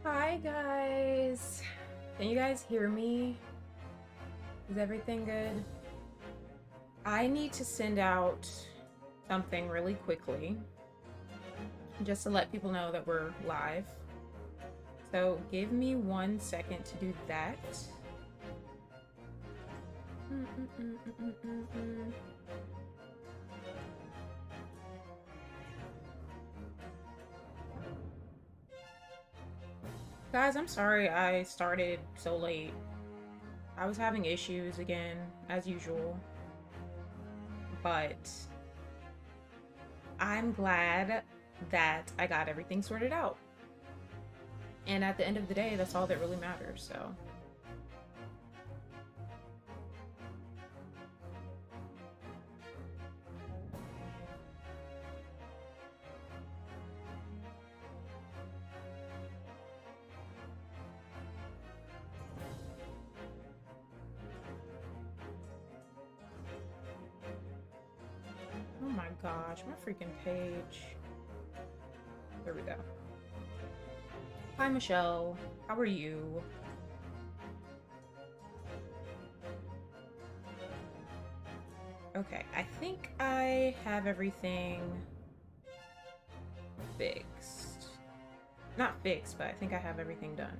Hi guys. Can you guys hear me? Is everything good? I need to send out something really quickly just to let people know that we're live. So give me 1 second to do that. Guys, I'm sorry I started so late. I was having issues again, as usual. But I'm glad that I got everything sorted out. And at the end of the day, that's all that really matters, so. Oh my gosh, my freaking page. There we go. Hi, Michelle. How are you? Okay, I think I have everything fixed. Not fixed, but I think I have everything done.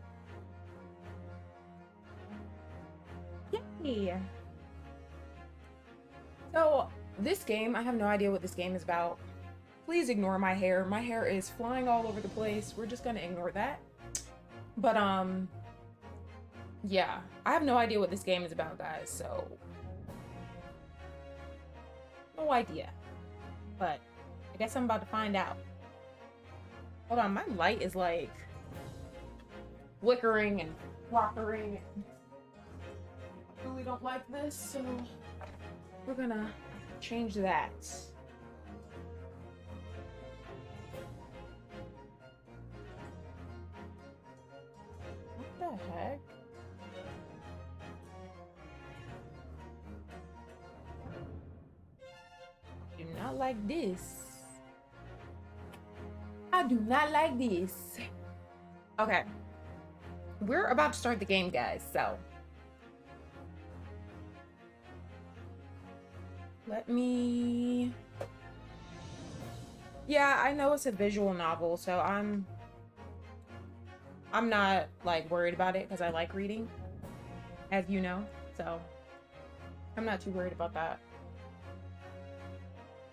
Yay! So, this game, I have no idea what this game is about. Please ignore my hair. My hair is flying all over the place. We're just gonna ignore that. But, yeah. I have no idea what this game is about, guys, so... No idea. But, I guess I'm about to find out. Hold on, my light is, like... flickering and flickering. I really don't like this, so... we're gonna change that. What the heck? I do not like this. I do not like this. Okay. We're about to start the game, guys, so. Let me... Yeah, I know it's a visual novel, so I'm not, like, worried about it because I like reading, as you know, so I'm not too worried about that.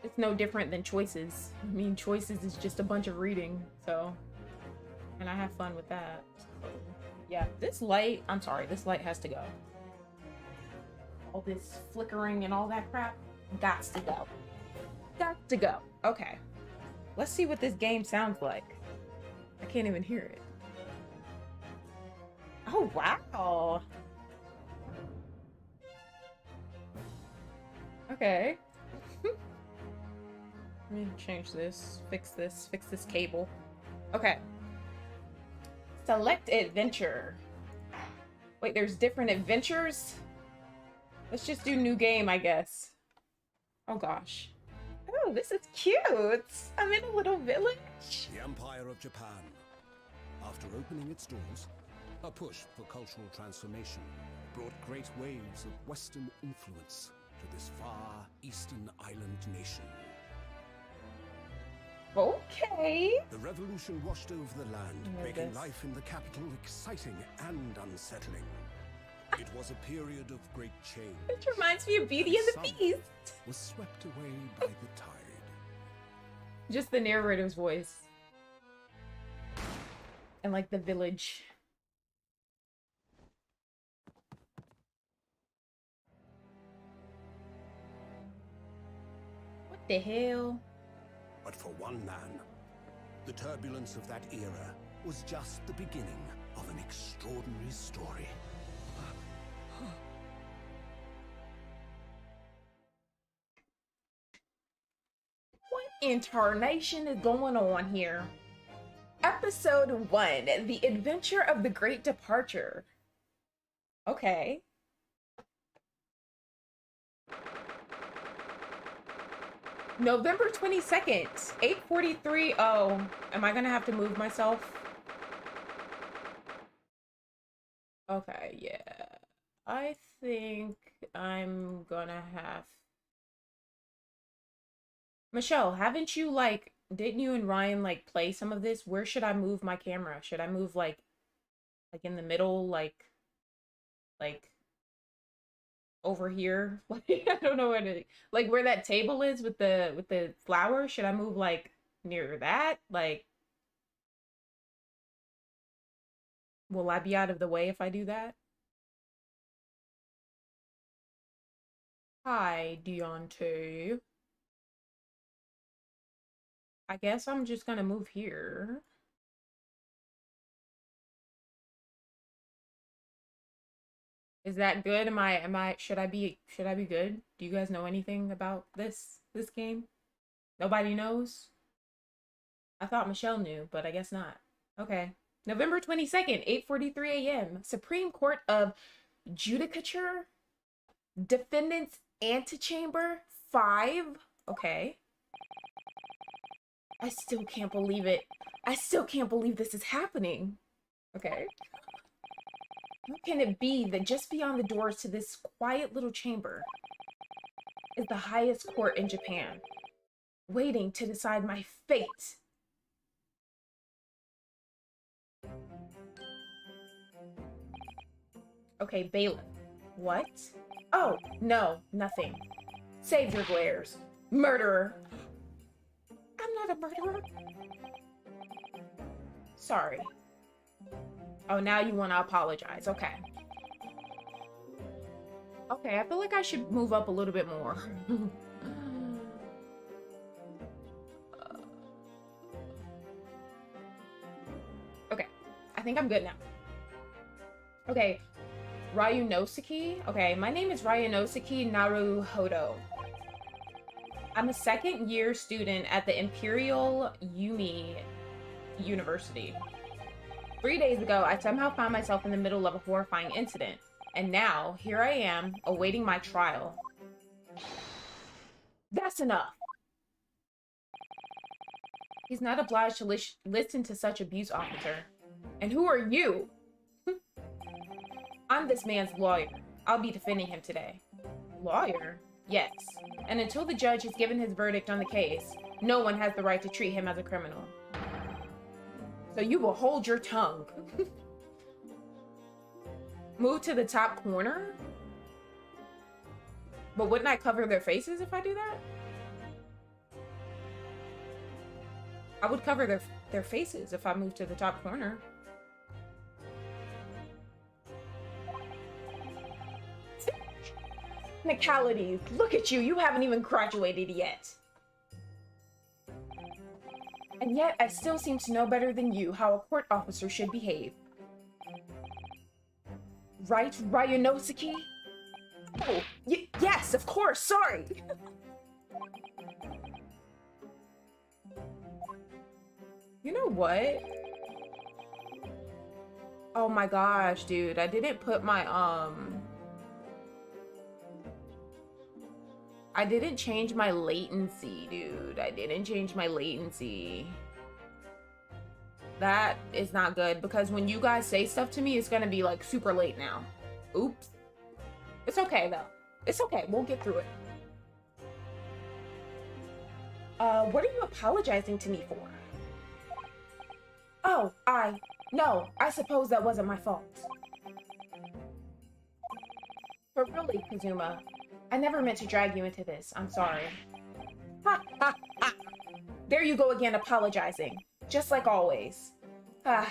It's no different than Choices. I mean, Choices is just a bunch of reading, so, and I have fun with that. So, yeah, this light, I'm sorry, this light has to go. All this flickering and all that crap. Got to go. Got to go. Okay. Let's see what this game sounds like. I can't even hear it. Oh, wow. Okay. Let me change this. Fix this cable. Okay. Select adventure. Wait, there's different adventures? Let's just do new game, I guess. Oh gosh. Oh, this is cute. I'm in a little village. The Empire of Japan. After opening its doors, a push for cultural transformation brought great waves of Western influence to this far eastern island nation. Okay. The revolution washed over the land, making life in the capital exciting and unsettling. It was a period of great change. It reminds me of Beauty and the Beast. Was swept away by the tide. Just the narrator's voice. And like the village. What the hell? But for one man, the turbulence of that era was just the beginning of an extraordinary story. What in tarnation is going on here? Episode 1, The Adventure of the Great Departure. Okay. November 22nd, 8:43. Oh, am I gonna have to move myself? Yeah. I think I'm gonna have... Michelle, haven't you, like, didn't you and Ryan, like, play some of this? Where should I move my camera? Should I move, like in the middle, like, over here? Like, I don't know where to, like, where that table is with the flower? Should I move, like, near that? Like, will I be out of the way if I do that? Hi, Deontay. I guess I'm just gonna move here. Is that good? Should I be good? Do you guys know anything about this game? Nobody knows? I thought Michelle knew, but I guess not. Okay. November 22nd, 8:43 a.m. Supreme Court of Judicature, Defendant's Antechamber 5. Okay. I still can't believe it. I still can't believe this is happening. Okay. How can it be that just beyond the doors to this quiet little chamber is the highest court in Japan, waiting to decide my fate? Okay, bailiff. What? Oh, no, nothing. Save your glares. Murderer. I'm not a murderer. Sorry. Oh, now you want to apologize. Okay. Okay, I feel like I should move up a little bit more. Okay, I think I'm good now. Okay, Ryunosuke. Okay, my name is Ryunosuke Naruhodo. I'm a second-year student at the Imperial Yumi University. 3 days ago, I somehow found myself in the middle of a horrifying incident. And now, here I am, awaiting my trial. That's enough! He's not obliged to listen to such abuse, officer. And who are you? I'm this man's lawyer. I'll be defending him today. Lawyer? Yes. And until the judge has given his verdict on the case, no one has the right to treat him as a criminal. So you will hold your tongue. Move to the top corner? But wouldn't I cover their faces if I do that? I would cover their faces if I move to the top corner. Technicalities. Look at you. You haven't even graduated yet. And yet, I still seem to know better than you how a court officer should behave. Right, Ryunosuke? Oh, yes, of course, sorry! You know what? Oh my gosh, dude, I didn't put my, I didn't change my latency, dude. I didn't change my latency. That is not good, because when you guys say stuff to me, it's gonna be, like, super late now. Oops. It's okay, though. It's okay. We'll get through it. What are you apologizing to me for? Oh, no, I suppose that wasn't my fault. But really, Kazuma, I never meant to drag you into this. I'm sorry. Ha, ha, ha. There you go again, apologizing. Just like always. Ah.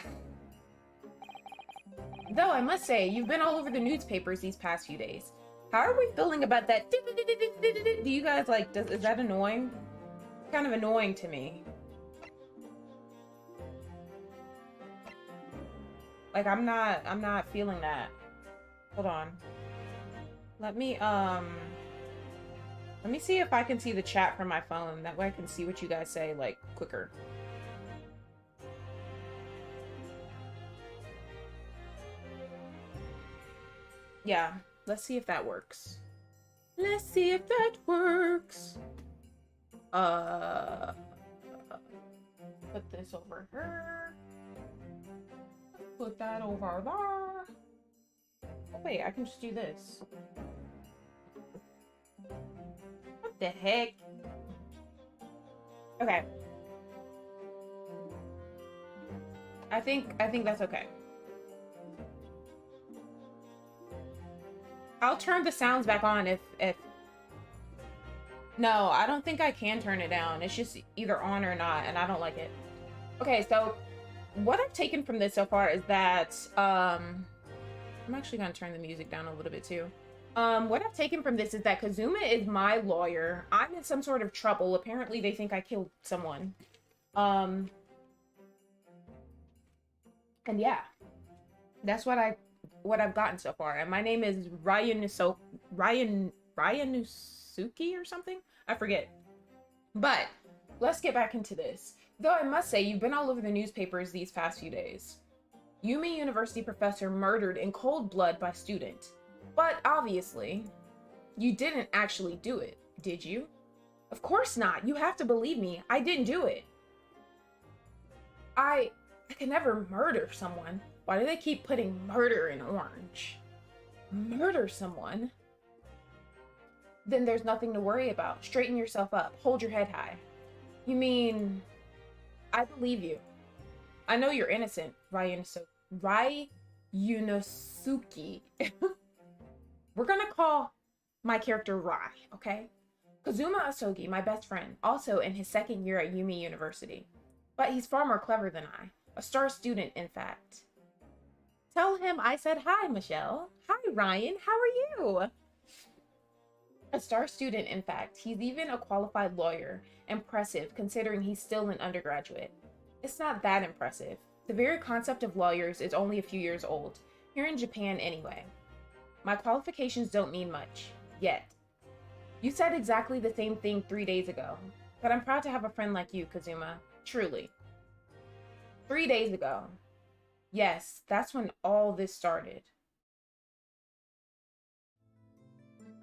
Though I must say, you've been all over the newspapers these past few days. How are we feeling about that? Do you guys like, is that annoying? Kind of annoying to me. Like, I'm not feeling that. Hold on. Let me see if I can see the chat from my phone. That way I can see what you guys say, like, quicker. Yeah, let's see if that works. Let's see if that works. Put this over here. Put that over there. Oh, wait, I can just do this. What the heck? Okay. I think that's okay. I'll turn the sounds back on if no, I don't think I can turn it down. It's just either on or not, and I don't like it. Okay, so what I've taken from this so far is that I'm actually gonna turn the music down a little bit too. What I've taken from this is that Kazuma is my lawyer. I'm in some sort of trouble. Apparently they think I killed someone. And yeah. That's what I've gotten so far. And my name is Ryanusuki or something? I forget. But let's get back into this. Though I must say, you've been all over the newspapers these past few days. Yumi University professor murdered in cold blood by student. But obviously, you didn't actually do it, did you? Of course not. You have to believe me. I didn't do it. I can never murder someone. Why do they keep putting murder in orange? Murder someone? Then there's nothing to worry about. Straighten yourself up. Hold your head high. You mean... I believe you. I know you're innocent, Ryunosuke. We're gonna call my character Rai, okay? Kazuma Asogi, my best friend, also in his second year at Yumi University. But he's far more clever than I. A star student, in fact. Tell him I said hi, Michelle. Hi, Ryan. How are you? A star student, in fact. He's even a qualified lawyer. Impressive, considering he's still an undergraduate. It's not that impressive. The very concept of lawyers is only a few years old. Here in Japan, anyway. My qualifications don't mean much. Yet. You said exactly the same thing 3 days ago. But I'm proud to have a friend like you, Kazuma. Truly. 3 days ago. Yes, that's when all this started.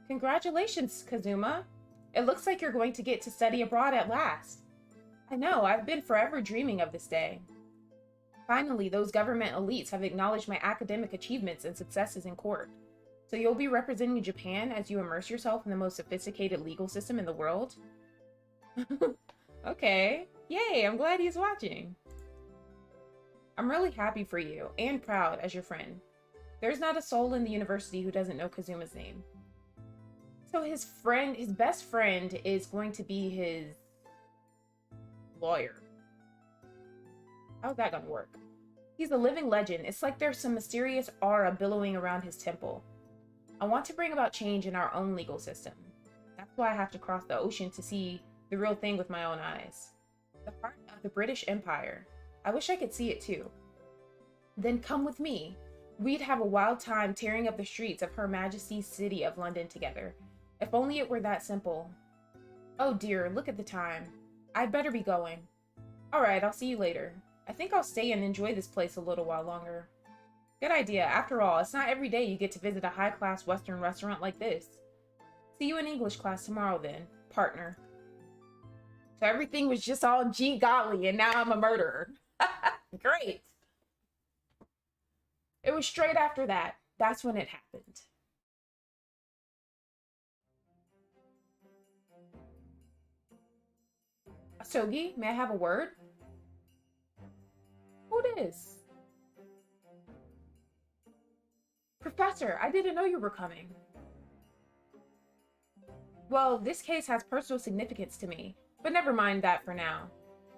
Congratulations, Kazuma. It looks like you're going to get to study abroad at last. I know, I've been forever dreaming of this day. Finally, those government elites have acknowledged my academic achievements and successes in court. So you'll be representing Japan as you immerse yourself in the most sophisticated legal system in the world? Okay. Yay, I'm glad he's watching. I'm really happy for you, and proud as your friend. There's not a soul in the university who doesn't know Kazuma's name. So his best friend is going to be his lawyer. How's that gonna work? He's a living legend. It's like there's some mysterious aura billowing around his temple. I want to bring about change in our own legal system. That's why I have to cross the ocean to see the real thing with my own eyes. The heart of the British Empire. I wish I could see it too. Then come with me. We'd have a wild time tearing up the streets of Her Majesty's City of London together. If only it were that simple. Oh dear, look at the time. I'd better be going. Alright, I'll see you later. I think I'll stay and enjoy this place a little while longer. Good idea. After all, it's not every day you get to visit a high-class Western restaurant like this. See you in English class tomorrow then, partner. So everything was just all gee golly, and now I'm a murderer. Great. It was straight after that. That's when it happened. Asogi, may I have a word? Who this? Professor, I didn't know you were coming. Well, this case has personal significance to me, but never mind that for now.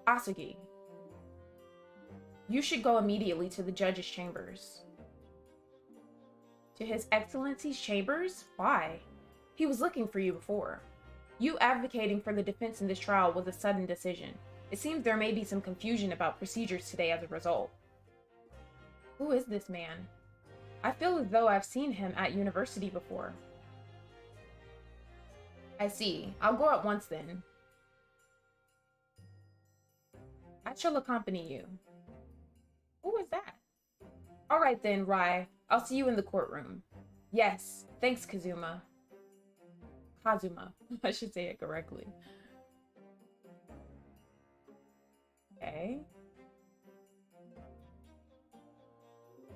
Asogi, you should go immediately to the judge's chambers. To His Excellency's chambers? Why? He was looking for you before. You advocating for the defense in this trial was a sudden decision. It seems there may be some confusion about procedures today as a result. Who is this man? I feel as though I've seen him at university before. I see. I'll go at once then. I shall accompany you. Who is that? Alright then, Rai. I'll see you in the courtroom. Yes. Thanks, Kazuma. Kazuma. I should say it correctly. Okay.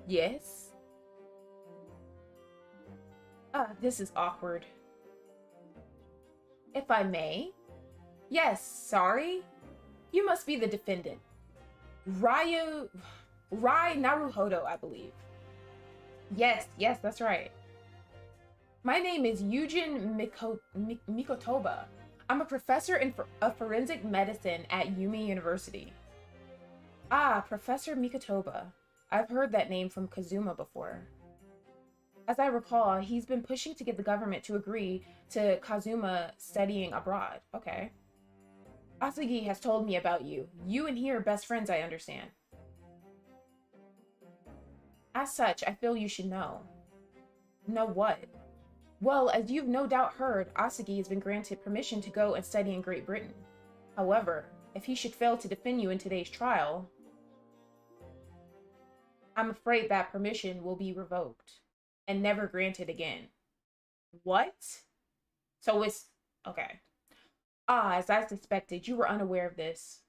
Yes. This is awkward. If I may? Yes, sorry? You must be the defendant. Rai Naruhodo, I believe. Yes, that's right. My name is Eugen Mikotoba. I'm a professor of forensic medicine at Yumi University. Ah, Professor Mikotoba. I've heard that name from Kazuma before. As I recall, he's been pushing to get the government to agree to Kazuma studying abroad. Okay. Asagi has told me about you. You and he are best friends, I understand. As such, I feel you should know. Know what? Well, as you've no doubt heard, Asagi has been granted permission to go and study in Great Britain. However, if he should fail to defend you in today's trial, I'm afraid that permission will be revoked and never granted again. What? So it's... okay. Ah, as I suspected, you were unaware of this.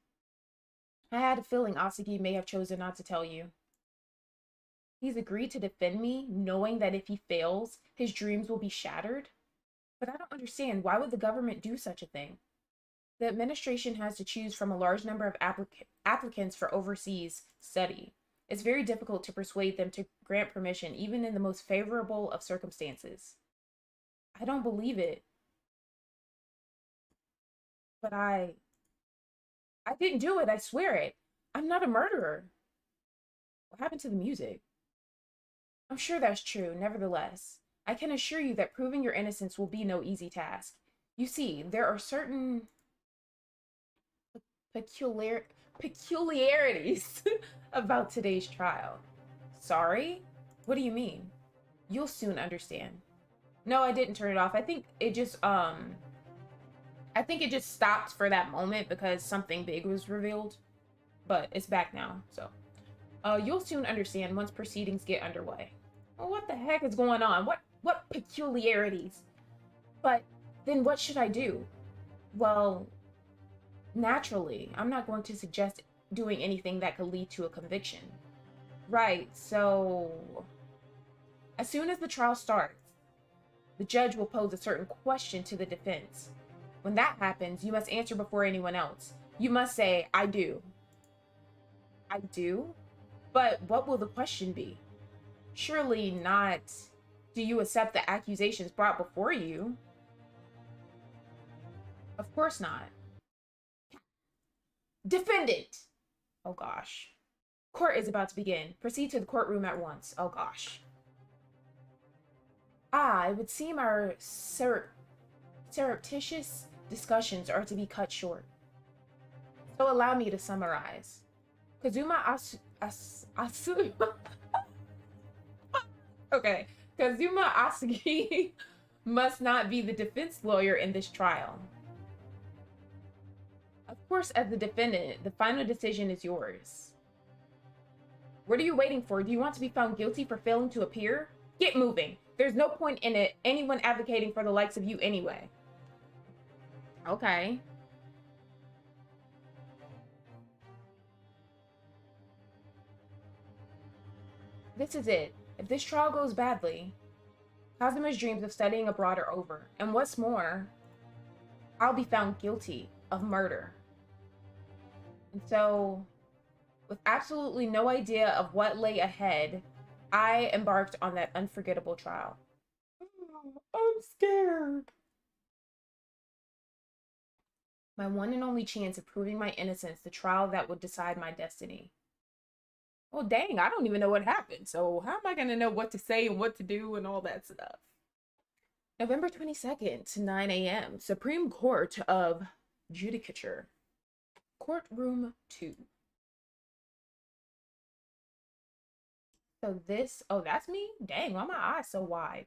I had a feeling Asagi may have chosen not to tell you. He's agreed to defend me, knowing that if he fails, his dreams will be shattered? But I don't understand, why would the government do such a thing? The administration has to choose from a large number of applicants for overseas study. It's very difficult to persuade them to grant permission, even in the most favorable of circumstances. I don't believe it. But I didn't do it, I swear it. I'm not a murderer. What happened to the music? I'm sure that's true, nevertheless. I can assure you that proving your innocence will be no easy task. You see, there are certain peculiarities about today's trial. Sorry? What do you mean? You'll soon understand. No, I didn't turn it off. I think it just stopped for that moment because something big was revealed. But it's back now, so. You'll soon understand once proceedings get underway. Well, what the heck is going on? What peculiarities? But then what should I do? Well, naturally, I'm not going to suggest doing anything that could lead to a conviction. Right, so as soon as the trial starts, the judge will pose a certain question to the defense. When that happens, you must answer before anyone else. You must say, I do. I do? But what will the question be? Surely not, do you accept the accusations brought before you? Of course not. Defendant! Oh gosh. Court is about to begin. Proceed to the courtroom at once. Oh gosh. Ah, it would seem our surreptitious discussions are to be cut short. So allow me to summarize. Kazuma Okay. Kazuma Asagi must not be the defense lawyer in this trial. Of course, as the defendant, the final decision is yours. What are you waiting for? Do you want to be found guilty for failing to appear? Get moving. There's no point in it anyone advocating for the likes of you anyway. Okay. This is it. If this trial goes badly, Kazuma's dreams of studying abroad are over. And what's more, I'll be found guilty of murder. And so, with absolutely no idea of what lay ahead, I embarked on that unforgettable trial. Oh, I'm scared. My one and only chance of proving my innocence, the trial that would decide my destiny. Well, dang, I don't even know what happened. So how am I going to know what to say and what to do and all that stuff? November 22nd to 9 a.m. Supreme Court of Judicature. Courtroom 2. So this, oh, that's me? Dang, why are my eyes so wide?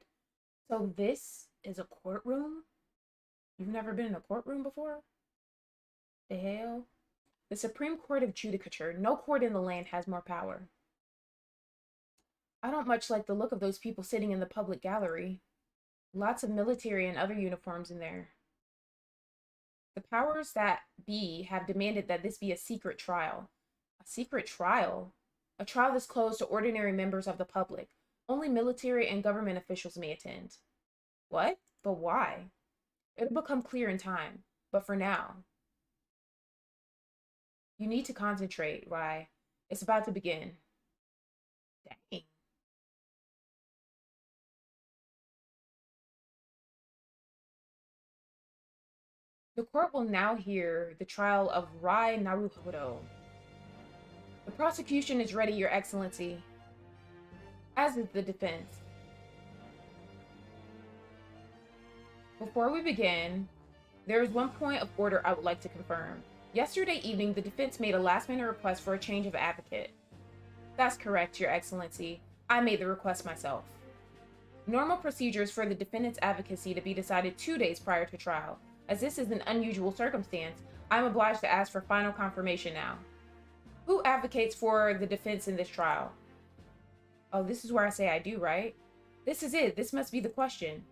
So this is a courtroom? You've never been in a courtroom before? The hell? The Supreme Court of Judicature. No court in the land has more power. I don't much like the look of those people sitting in the public gallery. Lots of military and other uniforms in there. The powers that be have demanded that this be a secret trial. A secret trial? A trial that's closed to ordinary members of the public. Only military and government officials may attend. What? But why? It'll become clear in time. But for now, you need to concentrate, Rye. It's about to begin. Dang. The court will now hear the trial of Rai Naruhodo. The prosecution is ready, Your Excellency, as is the defense. Before we begin, there is one point of order I would like to confirm. Yesterday evening, the defense made a last-minute request for a change of advocate. That's correct, Your Excellency. I made the request myself. Normal procedures for the defendant's advocacy to be decided 2 days prior to trial. As this is an unusual circumstance, I'm obliged to ask for final confirmation now. Who advocates for the defense in this trial? Oh, this is where I say I do, right? This is it. This must be the question.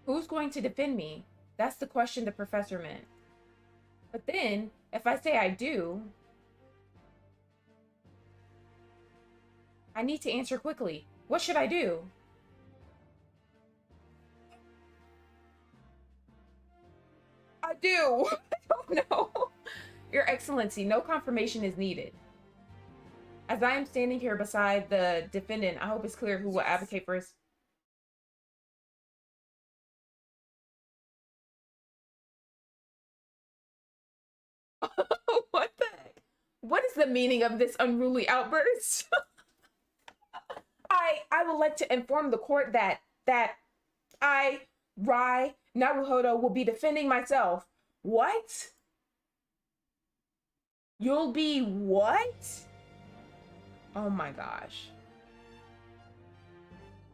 Who's going to defend me? That's the question the professor meant. But then, if I say I do, I need to answer quickly. What should I do? I do. I don't know. Your Excellency, no confirmation is needed. As I am standing here beside the defendant, I hope it's clear who will advocate for his... What the heck? What is the meaning of this unruly outburst? I would like to inform the court that I, Rai Naruhodo, will be defending myself. What? You'll be what? Oh my gosh.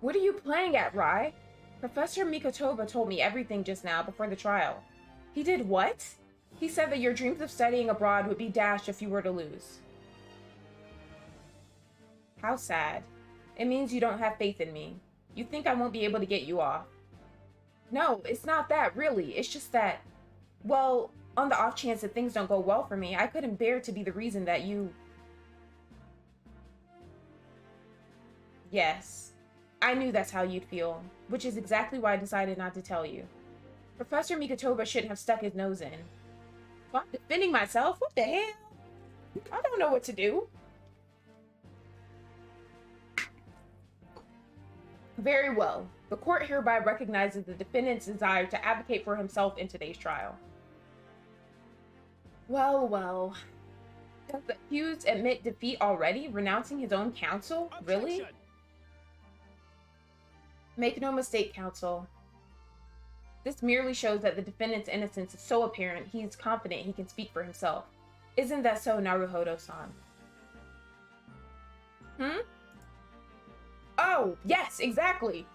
What are you playing at, Rai? Professor Mikotova told me everything just now before the trial. He did what? He said that your dreams of studying abroad would be dashed if you were to lose. How sad. It means you don't have faith in me. You think I won't be able to get you off. No, it's not that, really. It's just that, well, on the off chance that things don't go well for me, I couldn't bear to be the reason that you... Yes, I knew that's how you'd feel, which is exactly why I decided not to tell you. Professor Mikotova shouldn't have stuck his nose in. So I'm defending myself? What the hell? I don't know what to do. Very well. The court hereby recognizes the defendant's desire to advocate for himself in today's trial. Well, well. Does the accused admit defeat already, renouncing his own counsel? Really? Make no mistake, counsel. This merely shows that the defendant's innocence is so apparent he is confident he can speak for himself. Isn't that so, Naruhodo-san? Oh, yes, exactly.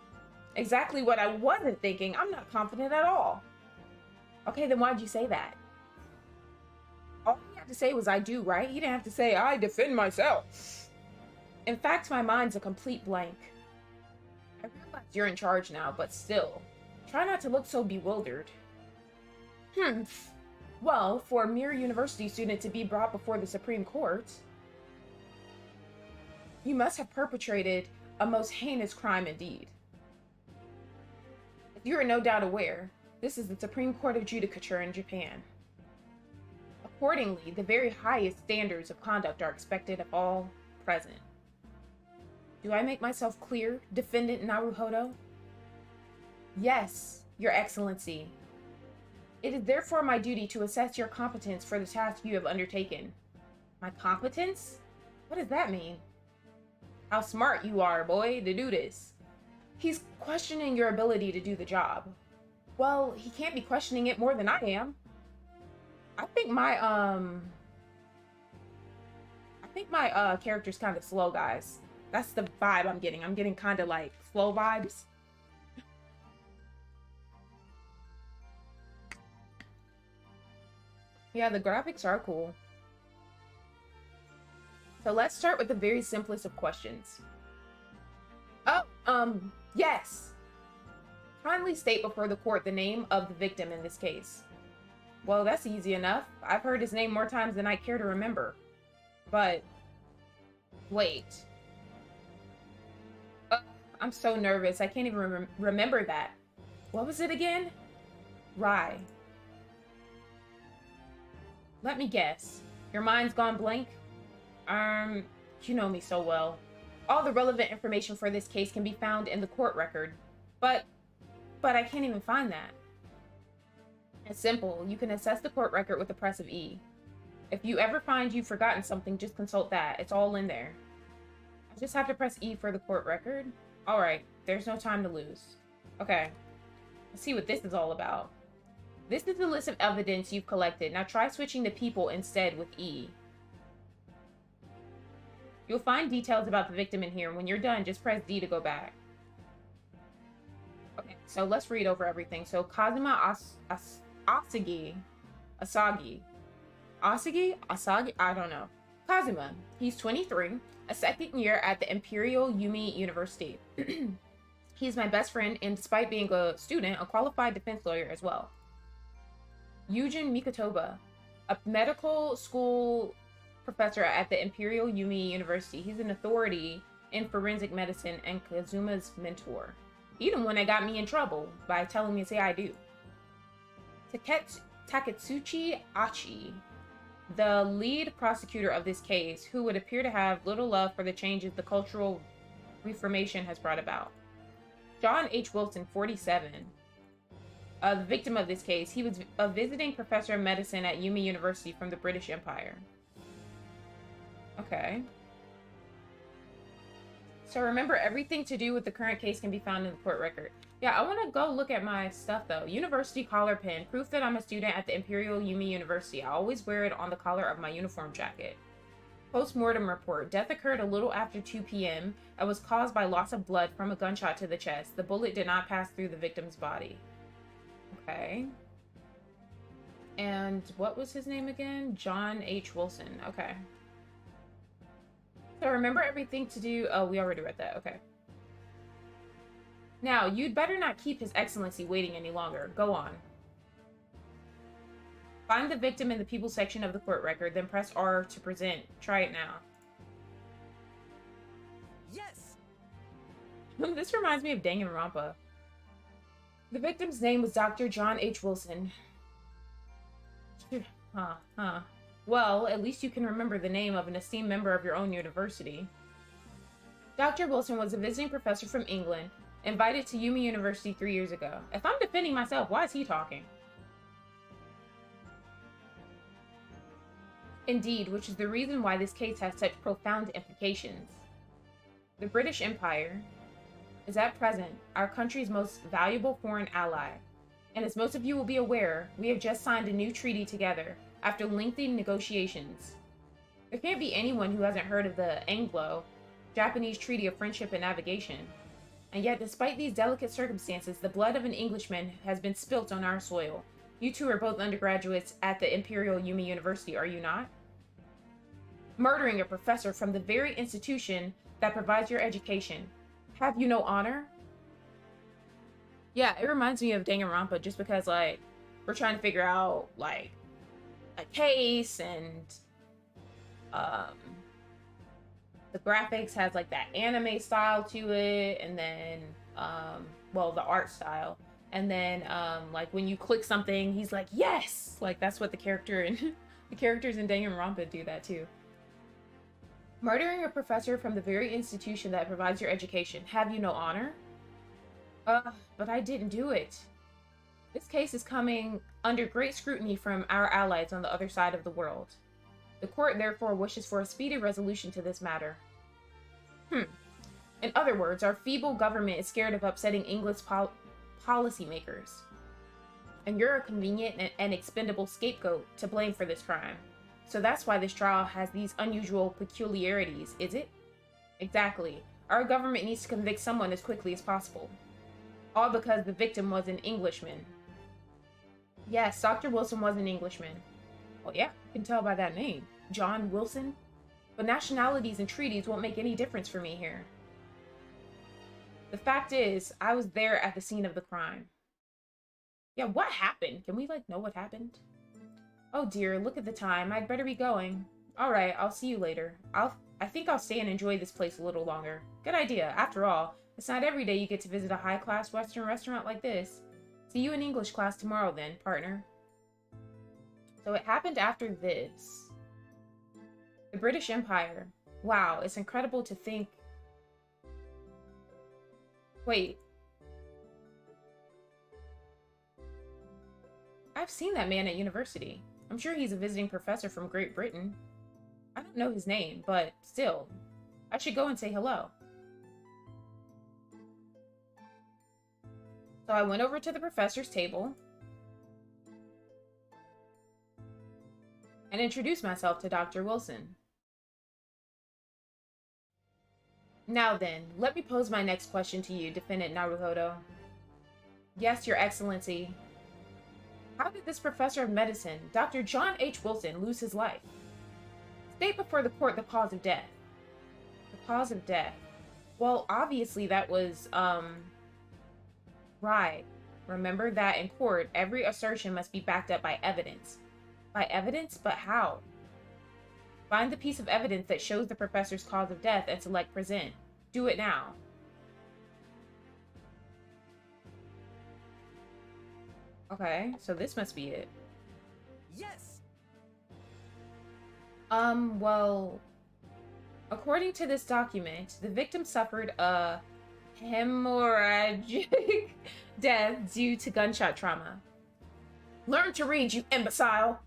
Exactly what I wasn't thinking. I'm not confident at all. Okay, then why'd you say that? All he had to say was I do, right? He didn't have to say I defend myself. In fact, my mind's a complete blank. I realize you're in charge now, but still. Try not to look so bewildered. Well, for a mere university student to be brought before the Supreme Court, you must have perpetrated a most heinous crime indeed. As you are no doubt aware, this is the Supreme Court of Judicature in Japan. Accordingly, the very highest standards of conduct are expected of all present. Do I make myself clear, Defendant Naruhodo? Yes, Your Excellency. It is therefore my duty to assess your competence for the task you have undertaken. My competence? What does that mean? How smart you are, boy, to do this. He's questioning your ability to do the job. Well, he can't be questioning it more than I am. I think my character's kind of slow, guys. That's the vibe I'm getting. I'm getting kind of like slow vibes. Yeah, the graphics are cool. So let's start with the very simplest of questions. Oh, yes. Kindly state before the court the name of the victim in this case. Well, that's easy enough. I've heard his name more times than I care to remember. But, wait. I'm so nervous. I can't even remember that. What was it again? Rye. Let me guess. Your mind's gone blank? You know me so well. All the relevant information for this case can be found in the court record. But I can't even find that. It's simple. You can access the court record with the press of E. If you ever find you've forgotten something, just consult that. It's all in there. I just have to press E for the court record? Alright, there's no time to lose. Okay, let's see what this is all about. This is the list of evidence you've collected. Now try switching to people instead with E. You'll find details about the victim in here. When you're done, just press D to go back. Okay, so let's read over everything. So Kazuma Asagi? I don't know. Kazuma, he's 23, a second year at the Imperial Yumi University. He's my best friend, and despite being a student, a qualified defense lawyer as well. Yujin Mikotoba, a medical school professor at the Imperial Yumi University. He's an authority in forensic medicine and Kazuma's mentor. He the one that got me in trouble by telling me to say I do. Taketsuchi Achi, the lead prosecutor of this case, who would appear to have little love for the changes the Cultural Reformation has brought about. John H. Wilson, 47, the victim of this case. He was a visiting professor of medicine at Yumi University from the British Empire. Okay. So remember, everything to do with the current case can be found in the court record. Yeah, I want to go look at my stuff, though. University collar pin. Proof that I'm a student at the Imperial Yumi University. I always wear it on the collar of my uniform jacket. Post-mortem report. Death occurred a little after 2 p.m. and was caused by loss of blood from a gunshot to the chest. The bullet did not pass through the victim's body. Okay. And what was his name again? John H. Wilson. Okay. So remember, everything to do... Oh, we already read that. Okay. Now, you'd better not keep His Excellency waiting any longer. Go on. Find the victim in the people section of the court record, then press R to present. Try it now. Yes! This reminds me of Danganronpa. The victim's name was Dr. John H. Wilson. Well, at least you can remember the name of an esteemed member of your own university. Dr. Wilson was a visiting professor from England, invited to Yumi University 3 years ago. If I'm defending myself, why is he talking? Indeed, which is the reason why this case has such profound implications. The British Empire is at present our country's most valuable foreign ally, and as most of you will be aware, we have just signed a new treaty together after lengthy negotiations. There can't be anyone who hasn't heard of the Anglo-Japanese Treaty of Friendship and Navigation. And yet, despite these delicate circumstances, the blood of an Englishman has been spilt on our soil. You two are both undergraduates at the Imperial Yumi University, are you not? Murdering a professor from the very institution that provides your education. Have you no honor? Yeah, it reminds me of Danganronpa just because, like, we're trying to figure out, like, a case, and the graphics has like that anime style to it, and then well, the art style, and then like when you click something, he's like, yes, like that's what the character and the characters in Danganronpa do that too. Murdering a professor from the very institution that provides your education. Have you no honor? But I didn't do it. This case is coming under great scrutiny from our allies on the other side of the world. The court therefore wishes for a speedy resolution to this matter. In other words, our feeble government is scared of upsetting English policymakers. And you're a convenient and expendable scapegoat to blame for this crime. So that's why this trial has these unusual peculiarities, is it? Exactly. Our government needs to convict someone as quickly as possible. All because the victim was an Englishman. Yes, Dr. Wilson was an Englishman. Well, yeah, you can tell by that name. John Wilson. But nationalities and treaties won't make any difference for me here. The fact is, I was there at the scene of the crime. Yeah, what happened? Can we, like, know what happened? Oh dear, look at the time. I'd better be going. Alright, I'll see you later. I think I'll stay and enjoy this place a little longer. Good idea. After all, it's not every day you get to visit a high-class Western restaurant like this. See you in English class tomorrow then, partner. So it happened after this. The British Empire. Wow, it's incredible to think... Wait. I've seen that man at university. I'm sure he's a visiting professor from Great Britain. I don't know his name, but still, I should go and say hello. So I went over to the professor's table and introduced myself to Dr. Wilson. Now then, let me pose my next question to you, Defendant Naruhodo. Yes, Your Excellency. How did this professor of medicine, Dr. John H. Wilson, lose his life? State before the court the cause of death. The cause of death. Well, obviously that was, right. Remember that in court, every assertion must be backed up by evidence. By evidence? But how? Find the piece of evidence that shows the professor's cause of death and select present. Do it now. Okay, so this must be it. Yes! Well, according to this document, the victim suffered a hemorrhagic death due to gunshot trauma. Learn to read, you imbecile!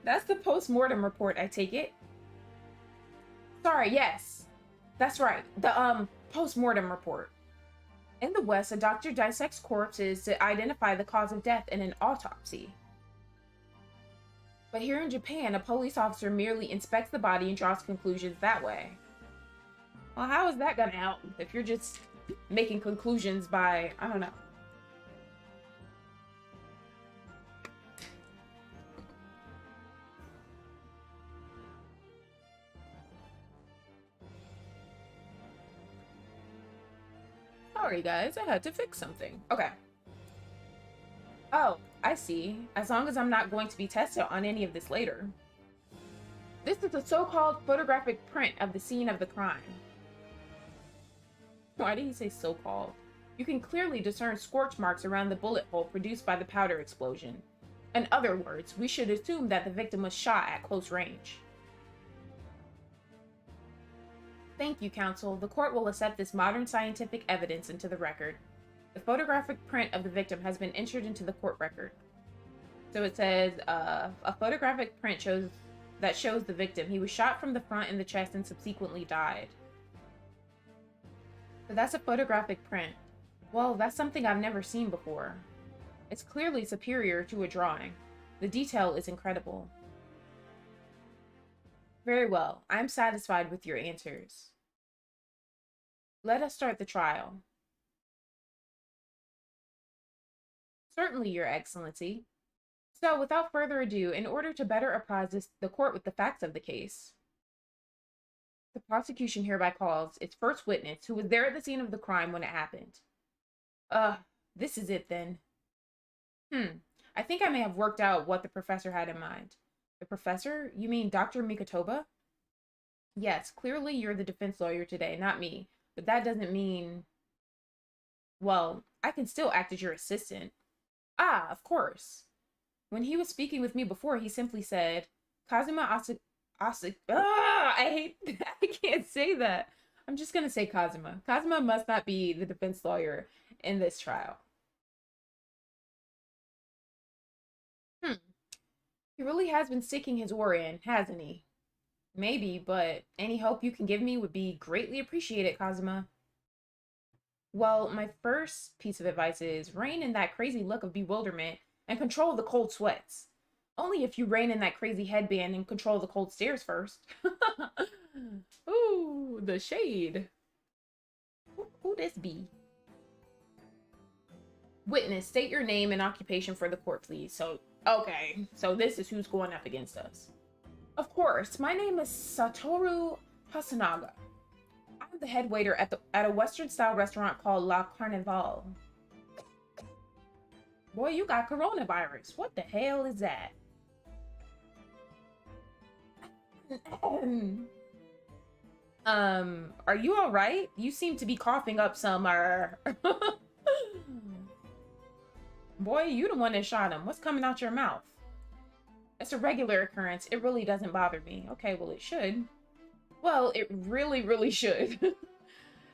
That's the post-mortem report, I take it? Sorry, yes. That's right, the, post-mortem report. In the West, a doctor dissects corpses to identify the cause of death in an autopsy. But here in Japan, a police officer merely inspects the body and draws conclusions that way. Well, how is that gonna help if you're just making conclusions by, I don't know. Sorry guys, I had to fix something. Okay. Oh, I see. As long as I'm not going to be tested on any of this later. This is a so-called photographic print of the scene of the crime. Why did he say so-called? You can clearly discern scorch marks around the bullet hole produced by the powder explosion. In other words, we should assume that the victim was shot at close range. Thank you, counsel. The court will accept this modern scientific evidence into the record. The photographic print of the victim has been entered into the court record. So it says, a photographic print shows the victim. He was shot from the front in the chest and subsequently died. So that's a photographic print. Well, that's something I've never seen before. It's clearly superior to a drawing. The detail is incredible. Very well. I'm satisfied with your answers. Let us start the trial. Certainly, Your Excellency. So, without further ado, in order to better apprise the court with the facts of the case, the prosecution hereby calls its first witness, who was there at the scene of the crime when it happened. This is it then. I think I may have worked out what the professor had in mind. The professor? You mean Dr. Mikotoba? Yes, clearly you're the defense lawyer today, not me. But that doesn't mean... Well, I can still act as your assistant. Ah, of course. When he was speaking with me before, he simply said, Kazuma I can't say that. I'm just gonna say Kazuma. Kazuma must not be the defense lawyer in this trial. He really has been sticking his oar in, hasn't he? Maybe, but any help you can give me would be greatly appreciated, Kazuma. Well, my first piece of advice is rein in that crazy look of bewilderment and control the cold sweats. Only if you rein in that crazy headband and control the cold stares first. Ooh, the shade. Who this be? Witness, state your name and occupation for the court, please. So, okay, so this is who's going up against us. Of course, my name is Satoru Hasanaga. I'm the head waiter at a Western-style restaurant called La Carnival. Boy, you got coronavirus. What the hell is that? Are you all right? You seem to be coughing up some, Boy, you the one that shot him. What's coming out your mouth? It's a regular occurrence. It really doesn't bother me. Okay, well, it should. Well, it really, really should.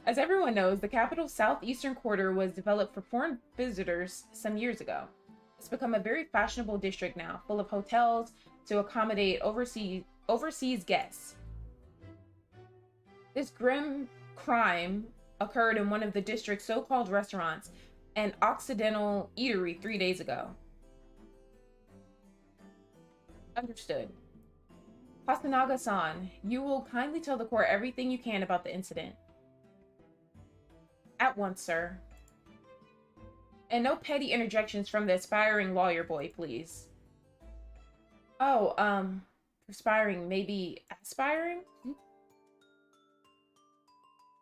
As everyone knows, the capital's southeastern quarter was developed for foreign visitors some years ago. It's become a very fashionable district now, full of hotels to accommodate overseas guests. This grim crime occurred in one of the district's so-called restaurants, an Occidental eatery 3 days ago. Understood. Pasanaga-san, you will kindly tell the court everything you can about the incident. At once, sir. And no petty interjections from the aspiring lawyer boy, please. Oh, aspiring, maybe aspiring?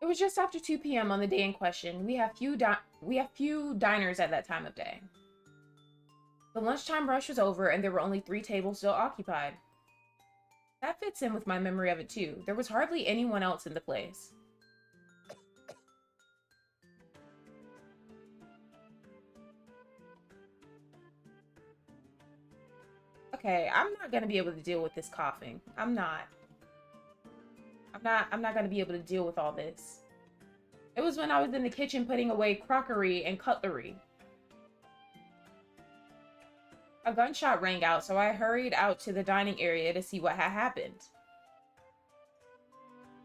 It was just after 2 p.m. on the day in question. We have few diners at that time of day. The lunchtime rush was over, and there were only 3 tables still occupied. That fits in with my memory of it, too. There was hardly anyone else in the place. Okay, I'm not gonna be able to deal with this coughing. I'm not gonna be able to deal with all this. It was when I was in the kitchen putting away crockery and cutlery. A gunshot rang out, so I hurried out to the dining area to see what had happened.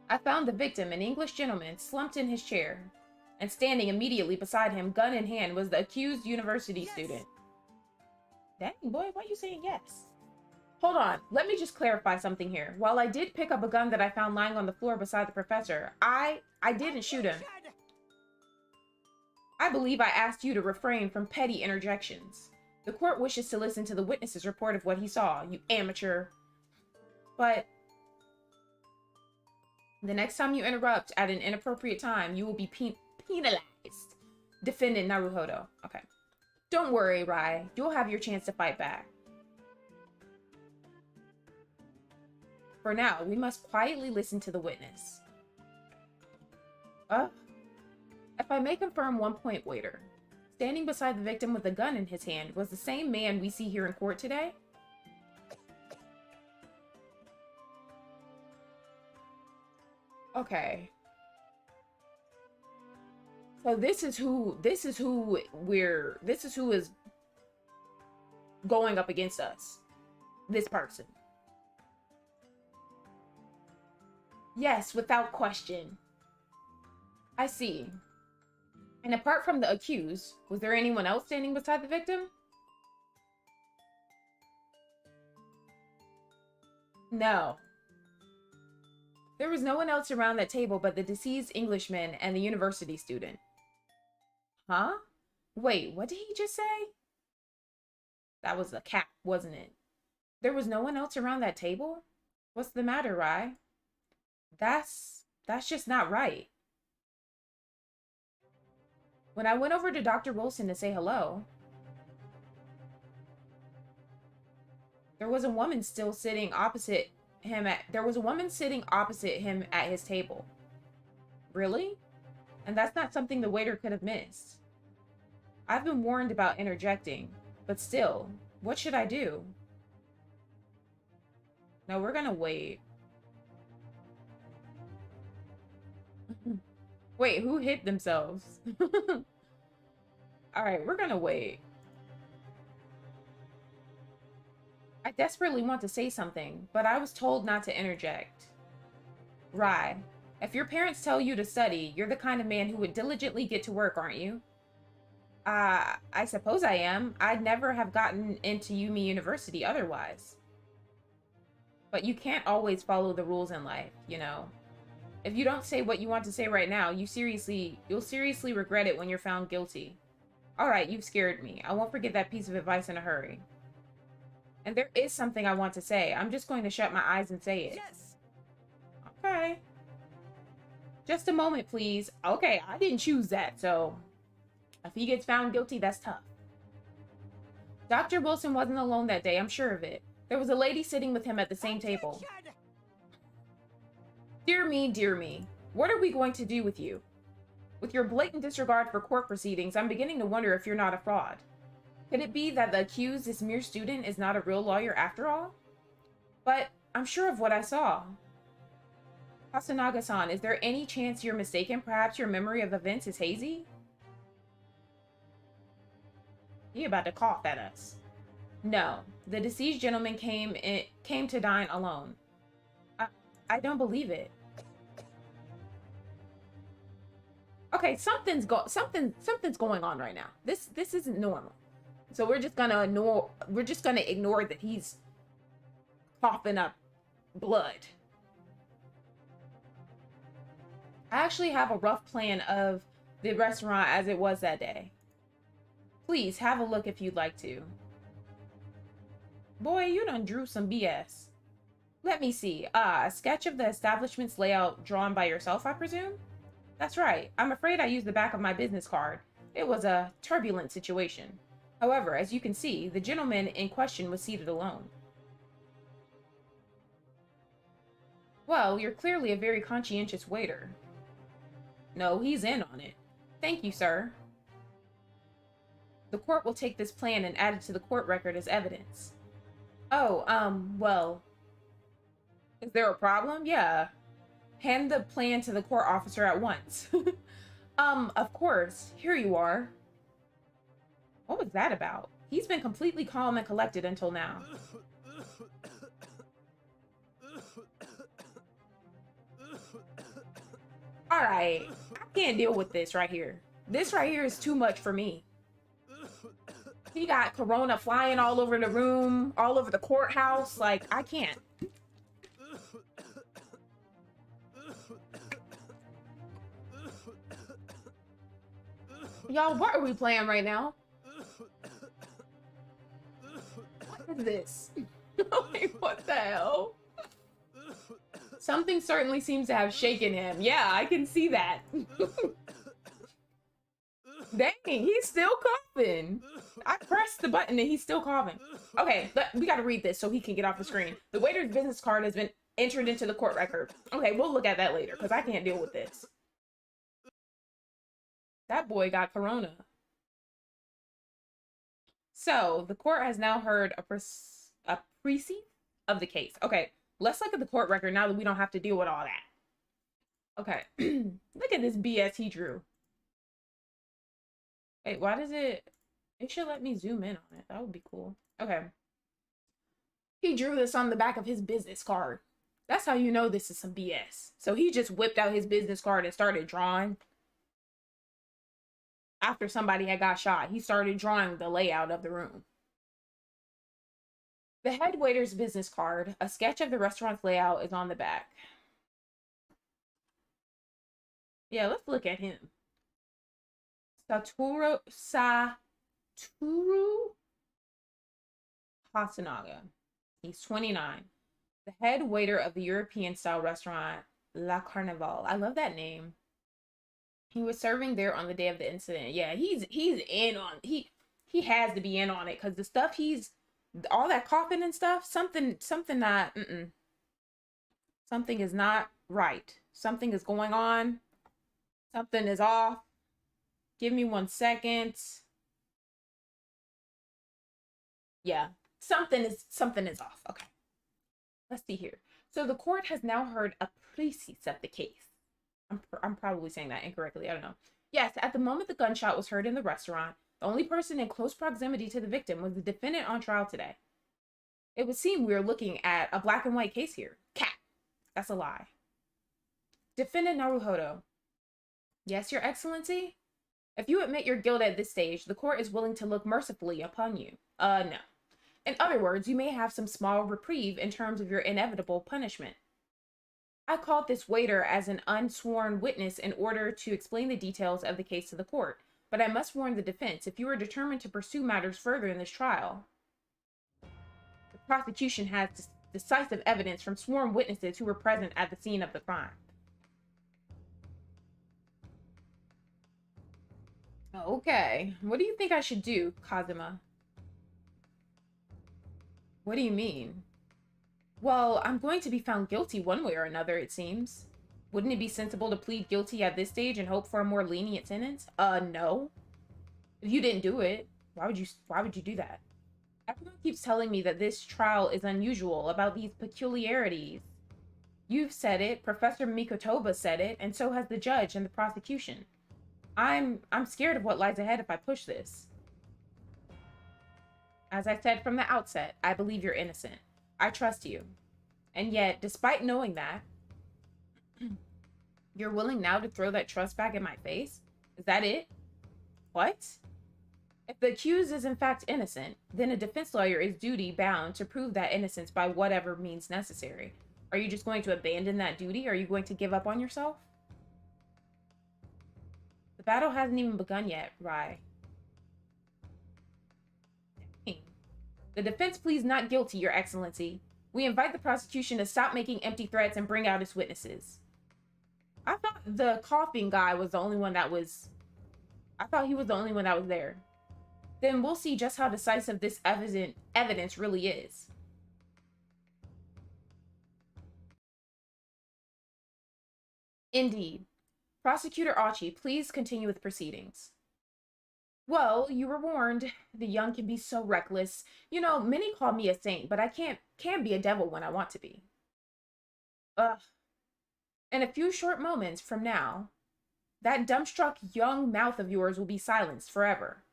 I found the victim, an English gentleman, slumped in his chair, and standing immediately beside him, gun in hand, was the accused university student. Dang, boy, why are you saying yes? Hold on, let me just clarify something here. While I did pick up a gun that I found lying on the floor beside the professor, I didn't shoot him. I believe I asked you to refrain from petty interjections. The court wishes to listen to the witness's report of what he saw, you amateur. But the next time you interrupt at an inappropriate time, you will be penalized. Defendant Naruhodo. Okay. Don't worry, Rai. You'll have your chance to fight back. For now, we must quietly listen to the witness. If I may confirm one point, waiter. Standing beside the victim with a gun in his hand was the same man we see here in court today? Okay. So this is who is going up against us. This person. Yes, without question. I see. And apart from the accused, was there anyone else standing beside the victim? No. There was no one else around that table but the deceased Englishman and the university student. Huh? Wait, what did he just say? That was a cap, wasn't it? There was no one else around that table? What's the matter, Rai? That's just not right. When I went over to Dr. Wilson to say hello, there was a woman sitting opposite him at his table. Really? And that's not something the waiter could have missed. I've been warned about interjecting, but still, what should I do? No, we're gonna wait. Wait, who hit themselves? Alright, we're gonna wait. I desperately want to say something, but I was told not to interject. Rai, if your parents tell you to study, you're the kind of man who would diligently get to work, aren't you? I suppose I am. I'd never have gotten into Yumi University otherwise. But you can't always follow the rules in life, you know. If you don't say what you want to say right now, you'll seriously regret it when you're found guilty. Alright, you've scared me. I won't forget that piece of advice in a hurry. And there is something I want to say. I'm just going to shut my eyes and say it. Yes. Okay. Just a moment, please. Okay, I didn't choose that, so if he gets found guilty, that's tough. Dr. Wilson wasn't alone that day, I'm sure of it. There was a lady sitting with him at the same table. Dear me, dear me. What are we going to do with you? With your blatant disregard for court proceedings, I'm beginning to wonder if you're not a fraud. Could it be that the accused, this mere student, is not a real lawyer after all? But I'm sure of what I saw. Hasanaga-san, is there any chance you're mistaken? Perhaps your memory of events is hazy? He about to cough at us. No, the deceased gentleman came to dine alone. I don't believe it. Okay, something's going on right now. This isn't normal. So we're just gonna ignore that he's coughing up blood. I actually have a rough plan of the restaurant as it was that day. Please have a look if you'd like to. Boy, you done drew some BS. Let me see. A sketch of the establishment's layout drawn by yourself, I presume? That's right. I'm afraid I used the back of my business card. It was a turbulent situation. However, as you can see, the gentleman in question was seated alone. Well, you're clearly a very conscientious waiter. No, he's in on it. Thank you, sir. The court will take this plan and add it to the court record as evidence. Oh, well... Is there a problem? Yeah. Hand the plan to the court officer at once. Of course. Here you are. What was that about? He's been completely calm and collected until now. Alright. I can't deal with this right here. This right here is too much for me. He got corona flying all over the room, all over the courthouse. Like, I can't. Y'all, what are we playing right now? What is this? Like, what the hell? Something certainly seems to have shaken him. Yeah, I can see that. Dang, he's still coughing. I pressed the button and he's still coughing. Okay, we gotta read this so he can get off the screen. The waiter's business card has been entered into the court record. Okay, we'll look at that later because I can't deal with this. That boy got corona. So, the court has now heard a précis of the case. Okay, let's look at the court record now that we don't have to deal with all that. Okay, look at this BS he drew. Wait, why does it should let me zoom in on it. That would be cool. Okay. He drew this on the back of his business card. That's how you know this is some BS. So he just whipped out his business card and started drawing. After somebody had got shot, he started drawing the layout of the room. The head waiter's business card, a sketch of the restaurant's layout, is on the back. Yeah, let's look at him. Satoru Hasanaga. He's 29. The head waiter of the European-style restaurant La Carnival. I love that name. He was serving there on the day of the incident. Yeah, he's in on he has to be in on it because the stuff all that coughing and stuff, something not something is not right. Something is going on. Something is off. Give me 1 second. Yeah, something is off. Okay. Let's see here. So the court has now heard a précis of the case. I'm probably saying that incorrectly. I don't know. Yes, at the moment the gunshot was heard in the restaurant, the only person in close proximity to the victim was the defendant on trial today. It would seem we are looking at a black and white case here. Cat. That's a lie. Defendant Naruhodo. Yes, Your Excellency? If you admit your guilt at this stage, the court is willing to look mercifully upon you. No. In other words, you may have some small reprieve in terms of your inevitable punishment. I called this waiter as an unsworn witness in order to explain the details of the case to the court, but I must warn the defense, if you are determined to pursue matters further in this trial, the prosecution has decisive evidence from sworn witnesses who were present at the scene of the crime. Okay, what do you think I should do, Kazuma? What do you mean? Well, I'm going to be found guilty one way or another, it seems. Wouldn't it be sensible to plead guilty at this stage and hope for a more lenient sentence? No. If you didn't do it. Why would you do that? Everyone keeps telling me that this trial is unusual about these peculiarities. You've said it, Professor Mikotoba said it, and so has the judge and the prosecution. I'm scared of what lies ahead if I push this. As I said from the outset, I believe you're innocent. I trust you. And yet, despite knowing that, you're willing now to throw that trust back in my face? Is that it? What? If the accused is in fact innocent, then a defense lawyer is duty bound to prove that innocence by whatever means necessary. Are you just going to abandon that duty? Are you going to give up on yourself? The battle hasn't even begun yet, Rai. The defense pleads not guilty, Your Excellency. We invite the prosecution to stop making empty threats and bring out its witnesses. I thought the coughing guy was the only one that was... I thought he was the only one that was there. Then we'll see just how decisive this evidence really is. Indeed. Prosecutor Achi, please continue with proceedings. Well, you were warned. The young can be so reckless. You know, many call me a saint, but I can't be a devil when I want to be. Ugh. In a few short moments from now, that dumbstruck young mouth of yours will be silenced forever.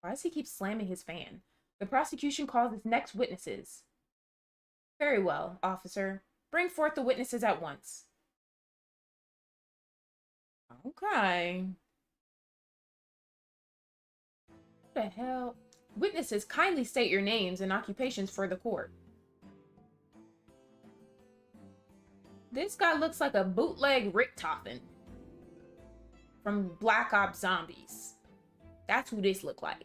Why does he keep slamming his fan? The prosecution calls its next witnesses. Very well, officer. Bring forth the witnesses at once. Okay. What the hell? Witnesses, kindly state your names and occupations for the court. This guy looks like a bootleg Richtofen from Black Ops Zombies. That's who this look like.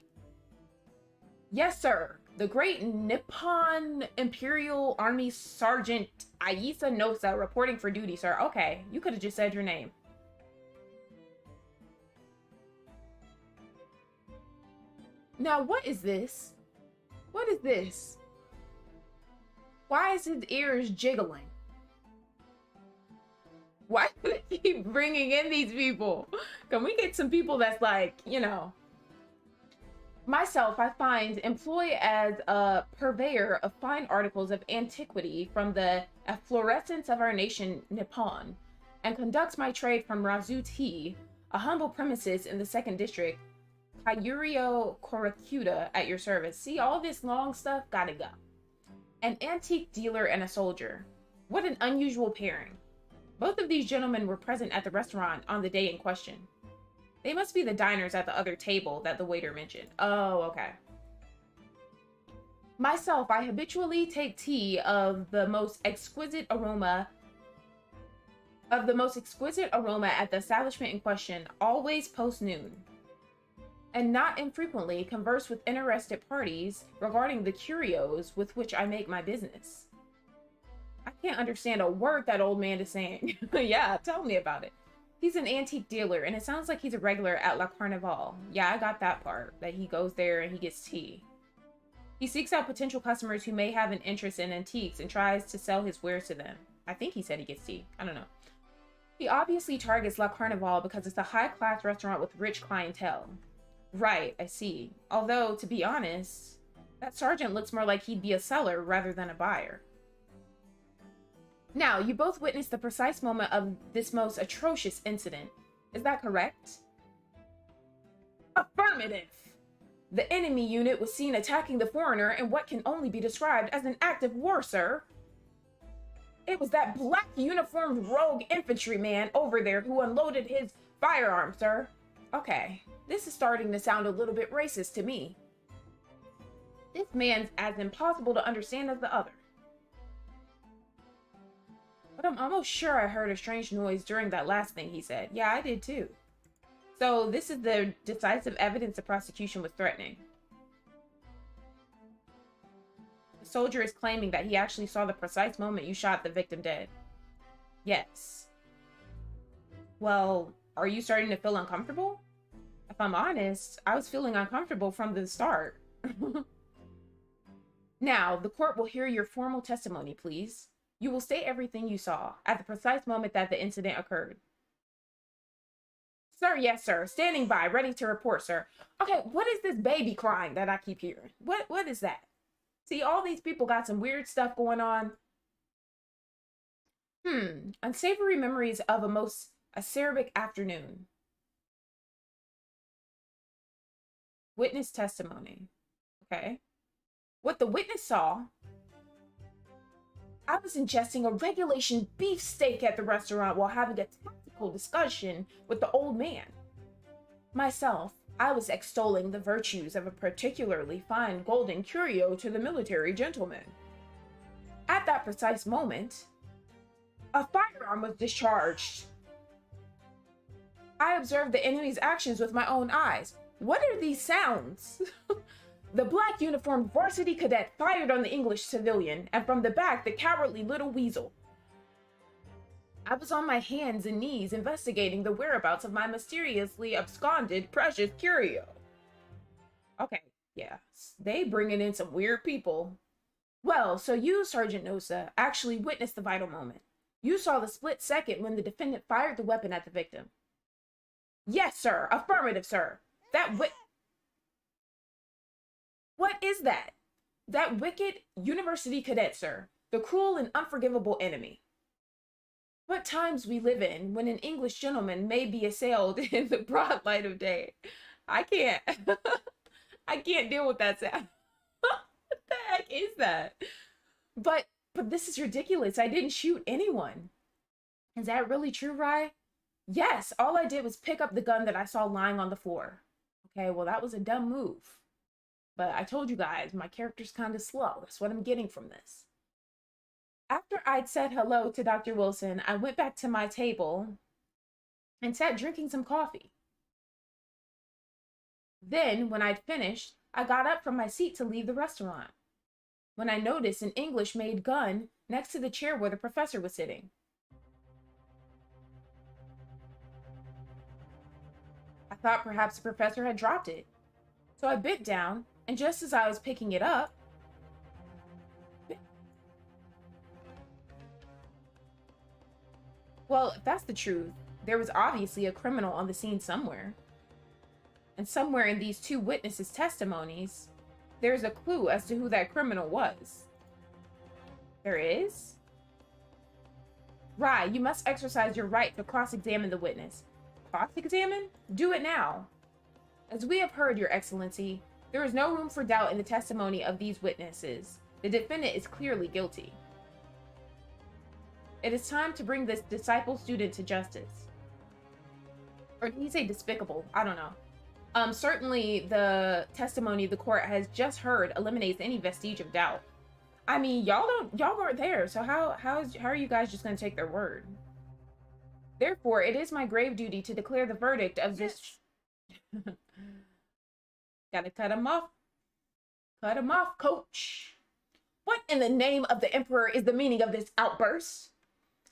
Yes, sir. The Great Nippon Imperial Army Sergeant Ayisa Nosa reporting for duty, sir. Okay, you could have just said your name. Now, what is this? What is this? Why is his ears jiggling? Why do they keep bringing in these people? Can we get some people that's like, you know... Myself, I find, employ as a purveyor of fine articles of antiquity from the efflorescence of our nation, Nippon, and conduct my trade from Razuti, a humble premises in the 2nd District, Kayurio Korakuta, at your service. See, all this long stuff, gotta go. An antique dealer and a soldier. What an unusual pairing. Both of these gentlemen were present at the restaurant on the day in question. They must be the diners at the other table that the waiter mentioned. Oh, okay. Myself, I habitually take tea of the most exquisite aroma at the establishment in question, always post-noon. And not infrequently converse with interested parties regarding the curios with which I make my business. I can't understand a word that old man is saying. Yeah, tell me about it. He's an antique dealer, and it sounds like he's a regular at La Carnival. Yeah, I got that part, that he goes there and he gets tea. He seeks out potential customers who may have an interest in antiques and tries to sell his wares to them. I think he said he gets tea. I don't know. He obviously targets La Carnival because it's a high-class restaurant with rich clientele. Right, I see. Although, to be honest, that sergeant looks more like he'd be a seller rather than a buyer. Now, you both witnessed the precise moment of this most atrocious incident. Is that correct? Affirmative! The enemy unit was seen attacking the foreigner in what can only be described as an act of war, sir. It was that black uniformed rogue infantryman over there who unloaded his firearm, sir. Okay, this is starting to sound a little bit racist to me. This man's as impossible to understand as the other. But I'm almost sure I heard a strange noise during that last thing he said. Yeah, I did too. So this is the decisive evidence the prosecution was threatening. The soldier is claiming that he actually saw the precise moment you shot the victim dead. Yes. Well, are you starting to feel uncomfortable? If I'm honest, I was feeling uncomfortable from the start. Now, the court will hear your formal testimony, please. You will state everything you saw at the precise moment that the incident occurred. Sir, yes, sir. Standing by, ready to report, sir. Okay, what is this baby crying that I keep hearing? What is that? See, all these people got some weird stuff going on. Unsavory memories of a most acerbic afternoon. Witness testimony. Okay. What the witness saw, I was ingesting a regulation beefsteak at the restaurant while having a tactical discussion with the old man. Myself, I was extolling the virtues of a particularly fine golden curio to the military gentleman. At that precise moment, a firearm was discharged. I observed the enemy's actions with my own eyes. What are these sounds? The black uniformed varsity cadet fired on the English civilian, and from the back, the cowardly little weasel. I was on my hands and knees investigating the whereabouts of my mysteriously absconded precious curio. Okay, yeah, they bringing in some weird people. Well, so you, Sergeant Nosa, actually witnessed the vital moment. You saw the split second when the defendant fired the weapon at the victim. Yes, sir. Affirmative, sir. What is that? That wicked university cadet, sir. The cruel and unforgivable enemy. What times we live in when an English gentleman may be assailed in the broad light of day. I can't. I can't deal with that sound. What the heck is that? But this is ridiculous. I didn't shoot anyone. Is that really true, Rye? Yes, all I did was pick up the gun that I saw lying on the floor. Okay, well, that was a dumb move. But I told you guys, my character's kind of slow. That's what I'm getting from this. After I'd said hello to Dr. Wilson, I went back to my table and sat drinking some coffee. Then, when I'd finished, I got up from my seat to leave the restaurant, when I noticed an English-made gun next to the chair where the professor was sitting. I thought perhaps the professor had dropped it, so I bent down, and just as I was picking it up, well, if that's the truth, there was obviously a criminal on the scene somewhere. And somewhere in these two witnesses' testimonies, there's a clue as to who that criminal was. There is? Rye, you must exercise your right to cross-examine the witness. Cross-examine? Do it now. As we have heard, Your Excellency, there is no room for doubt in the testimony of these witnesses. The defendant is clearly guilty. It is time to bring this disciple student to justice. Or did he say despicable? I don't know. Certainly the testimony the court has just heard eliminates any vestige of doubt. I mean, y'all weren't there, so how are you guys just gonna take their word? Therefore, it is my grave duty to declare the verdict of this. Gotta cut him off. Cut him off, coach. What in the name of the Emperor is the meaning of this outburst?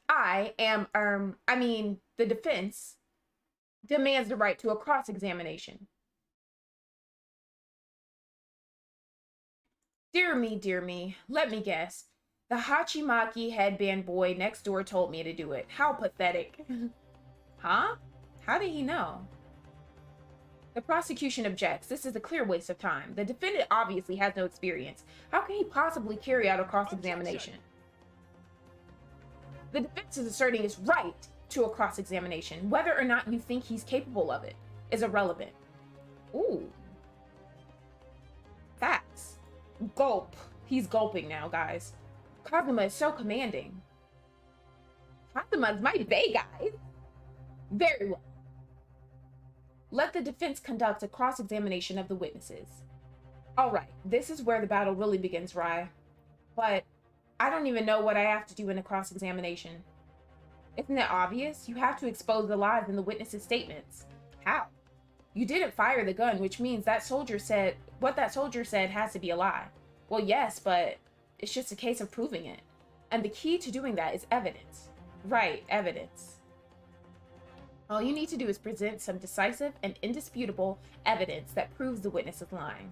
The defense demands the right to a cross-examination. Dear me, let me guess. The Hachimaki headband boy next door told me to do it. How pathetic. Huh? How did he know? The prosecution objects. This is a clear waste of time. The defendant obviously has no experience. How can he possibly carry out a cross-examination? The defense is asserting its right to a cross-examination. Whether or not you think he's capable of it is irrelevant. Ooh. Facts. Gulp. He's gulping now, guys. Kazuma is so commanding. Kazuma's my bae, guys. Very well. Let the defense conduct a cross-examination of the witnesses. All right, this is where the battle really begins, Rye. But I don't even know what I have to do in a cross-examination. Isn't it obvious? You have to expose the lies in the witnesses' statements. How? You didn't fire the gun, which means what that soldier said has to be a lie. Well, yes, but it's just a case of proving it. And the key to doing that is evidence. Right, evidence. All you need to do is present some decisive and indisputable evidence that proves the witness is lying.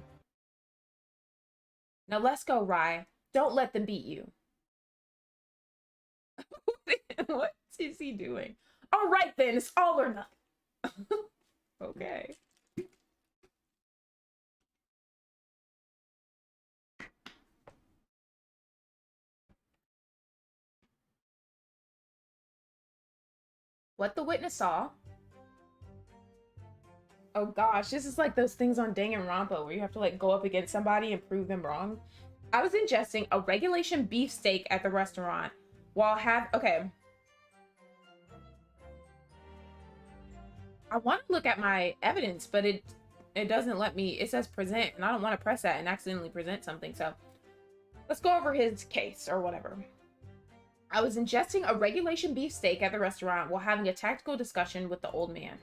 Now let's go, Rye. Don't let them beat you. What is he doing? All right then, it's all or nothing. Okay. What the witness saw. Oh gosh, this is like those things on Danganronpa where you have to like go up against somebody and prove them wrong. I was ingesting a regulation beef steak at the restaurant while okay. I want to look at my evidence, but it doesn't let me. It says present, and I don't want to press that and accidentally present something. So let's go over his case or whatever. I was ingesting a regulation beef steak at the restaurant while having a tactical discussion with the old man.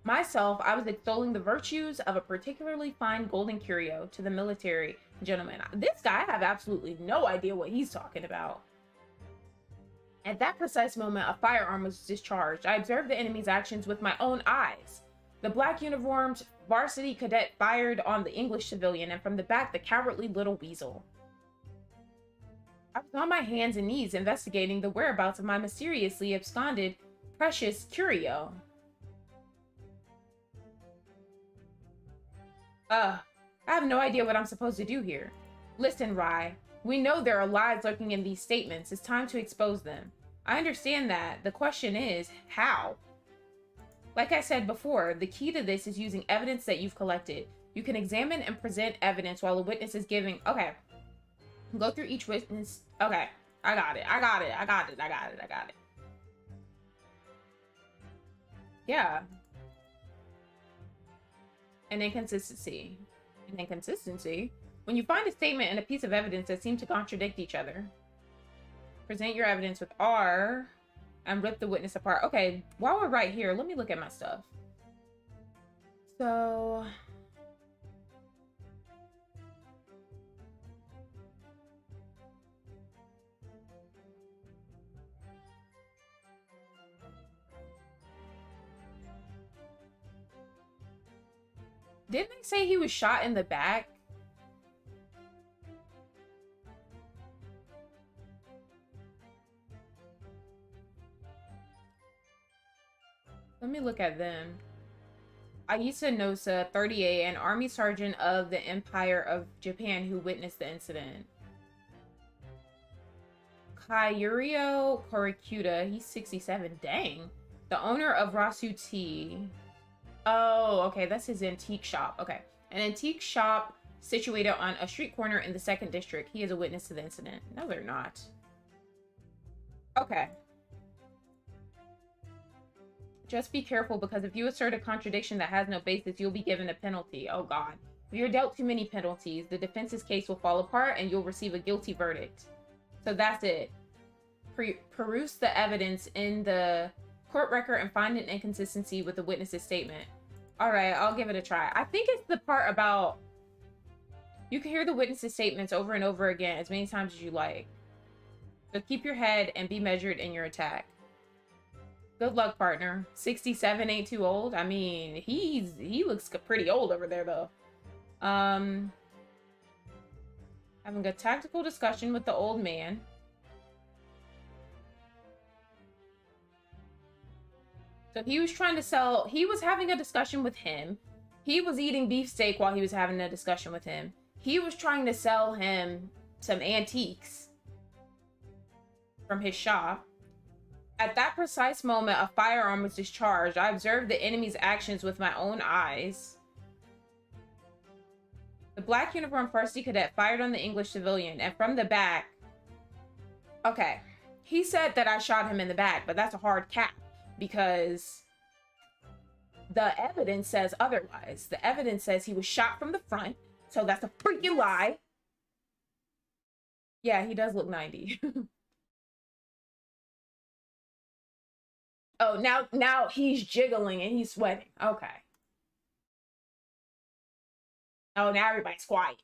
Myself, I was extolling the virtues of a particularly fine golden curio to the military gentleman. This guy, I have absolutely no idea what he's talking about. At that precise moment, a firearm was discharged. I observed the enemy's actions with my own eyes. The black uniformed varsity cadet fired on the English civilian, and from the back, the cowardly little weasel. I was on my hands and knees investigating the whereabouts of my mysteriously absconded precious curio. I have no idea what I'm supposed to do here. Listen, Rye. We know there are lies lurking in these statements. It's time to expose them. I understand that. The question is, how? Like I said before, the key to this is using evidence that you've collected. You can examine and present evidence while a witness is giving... Okay. Go through each witness. Okay. I got it. Yeah. An inconsistency. When you find a statement and a piece of evidence that seem to contradict each other, present your evidence with R and rip the witness apart. Okay, while we're right here, let me look at my stuff. So... Didn't they say he was shot in the back? Let me look at them. Aisa Nosa, 38, an army sergeant of the Empire of Japan who witnessed the incident. Kaiurio Korikuta, he's 67. Dang. The owner of Rasu Tea. Oh, okay, that's his antique shop. Okay. An antique shop situated on a street corner in the 2nd district. He is a witness to the incident. No, they're not. Okay. Just be careful, because if you assert a contradiction that has no basis, you'll be given a penalty. Oh, God. If you're dealt too many penalties, the defense's case will fall apart and you'll receive a guilty verdict. So that's it. Peruse the evidence in the court record and find an inconsistency with the witness's statement. All right, I'll give it a try. I think it's the part about you can hear the witness's statements over and over again as many times as you like. So keep your head and be measured in your attack. Good luck, partner. 67 ain't too old. I mean, he looks pretty old over there, though. Having a tactical discussion with the old man. So he was trying to sell... He was having a discussion with him. He was eating beefsteak while he was having a discussion with him. He was trying to sell him some antiques from his shop. At that precise moment, a firearm was discharged. I observed the enemy's actions with my own eyes. The black uniformed varsity cadet fired on the English civilian, and from the back... Okay. He said that I shot him in the back, but that's a hard cap, because the evidence says otherwise. The evidence says he was shot from the front, so that's a freaking lie. Yeah, he does look 90. Oh, now he's jiggling and he's sweating. Okay. Oh, now everybody's quiet.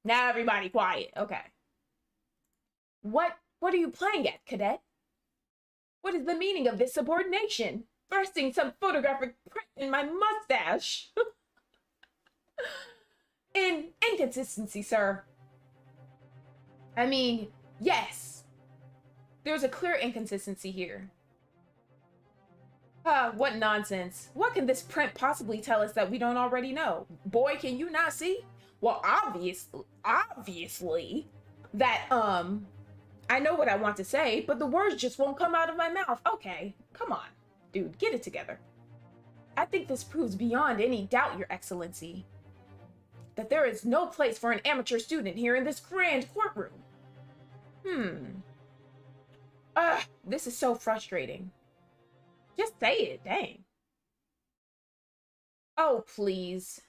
Now everybody quiet. Okay. What are you playing at, cadet? What is the meaning of this subordination? Thrusting some photographic print in my mustache. Inconsistency, sir. I mean, yes. There's a clear inconsistency here. What nonsense. What can this print possibly tell us that we don't already know? Boy, can you not see? Well, obviously, that, I know what I want to say, but the words just won't come out of my mouth. Okay, come on, dude, get it together. I think this proves beyond any doubt, Your Excellency, that there is no place for an amateur student here in this grand courtroom. This is so frustrating. Just say it, dang. Oh, please.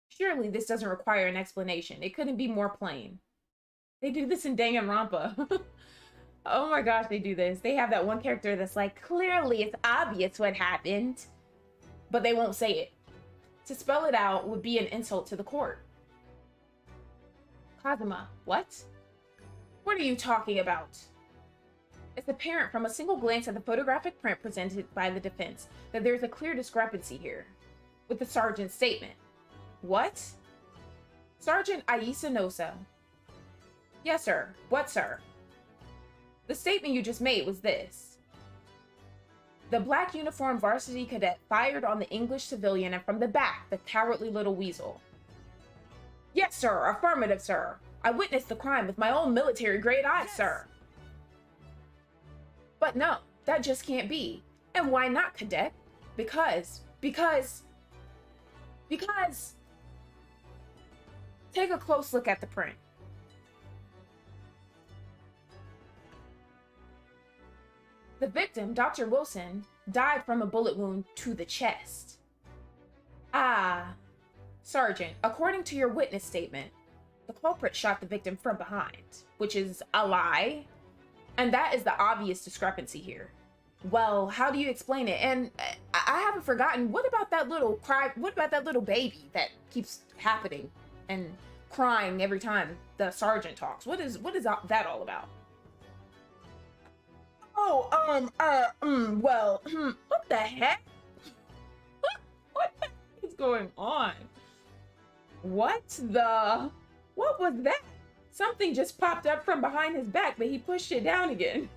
Surely this doesn't require an explanation. It couldn't be more plain. They do this in Danganronpa. Oh my gosh, they do this. They have that one character that's like, clearly it's obvious what happened, but they won't say it. To spell it out would be an insult to the court. Kazuma, what? What are you talking about? It's apparent from a single glance at the photographic print presented by the defense that there's a clear discrepancy here with the sergeant's statement. What? Sergeant Aisa Nosa. Yes, sir. What, sir? The statement you just made was this. The black uniformed varsity cadet fired on the English civilian and from the back, the cowardly little weasel. Yes, sir. Affirmative, sir. I witnessed the crime with my own military-grade eyes, yes, sir. But no, that just can't be. And why not, cadet? Because... Take a close look at the print. The victim, Dr. Wilson, died from a bullet wound to the chest. Ah, Sergeant, according to your witness statement, the culprit shot the victim from behind, which is a lie. And that is the obvious discrepancy here. Well, how do you explain it? And I haven't forgotten, what about that little cry? What about that little baby that keeps happening and crying every time the sergeant talks? What is that all about? Oh, well, what the heck? What the heck is going on? What was that? Something just popped up from behind his back, but he pushed it down again.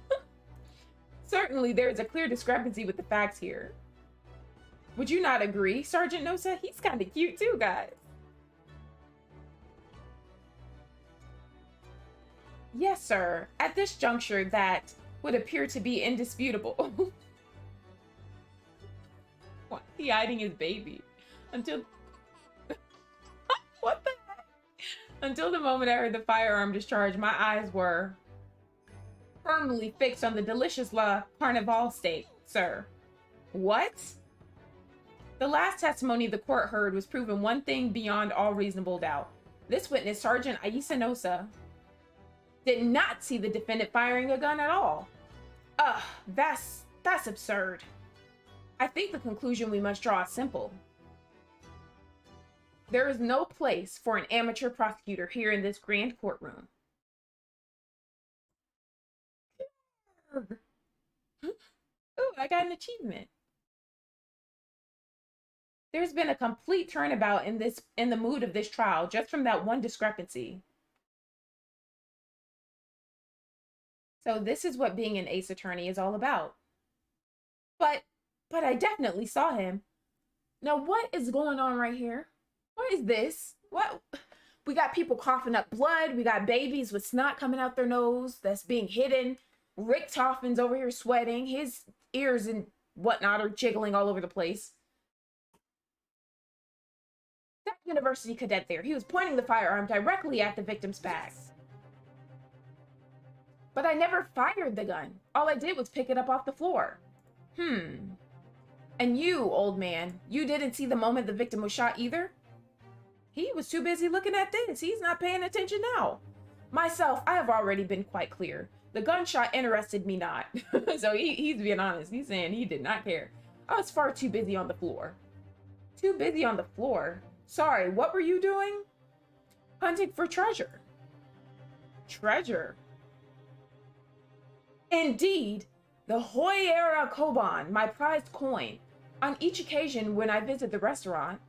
Certainly, there is a clear discrepancy with the facts here. Would you not agree, Sergeant Nosa? He's kind of cute too, guys. Yes, sir. At this juncture, that would appear to be indisputable. Why is he hiding his baby? Until... What the heck? Until the moment I heard the firearm discharge, my eyes were firmly fixed on the delicious La Carnival steak, sir. What? The last testimony the court heard was proven one thing beyond all reasonable doubt. This witness, Sergeant Aisa Nosa, did not see the defendant firing a gun at all. Ugh, that's absurd. I think the conclusion we must draw is simple. There is no place for an amateur prosecutor here in this grand courtroom. Ooh, I got an achievement. There's been a complete turnabout in the mood of this trial just from that one discrepancy. So this is what being an ace attorney is all about. But I definitely saw him. Now what is going on right here? What is this? What? We got people coughing up blood. We got babies with snot coming out their nose that's being hidden. Rick Toffman's over here sweating. His ears and whatnot are jiggling all over the place. That university cadet there, he was pointing the firearm directly at the victim's back. But I never fired the gun. All I did was pick it up off the floor. And you, old man, you didn't see the moment the victim was shot either? He was too busy looking at this. He's not paying attention now. Myself, I have already been quite clear. The gunshot interested me not. So he's being honest. He's saying he did not care. I was far too busy on the floor. Too busy on the floor? Sorry, what were you doing? Hunting for treasure. Treasure? Indeed, the Hoyera Koban, my prized coin. On each occasion when I visit the restaurant,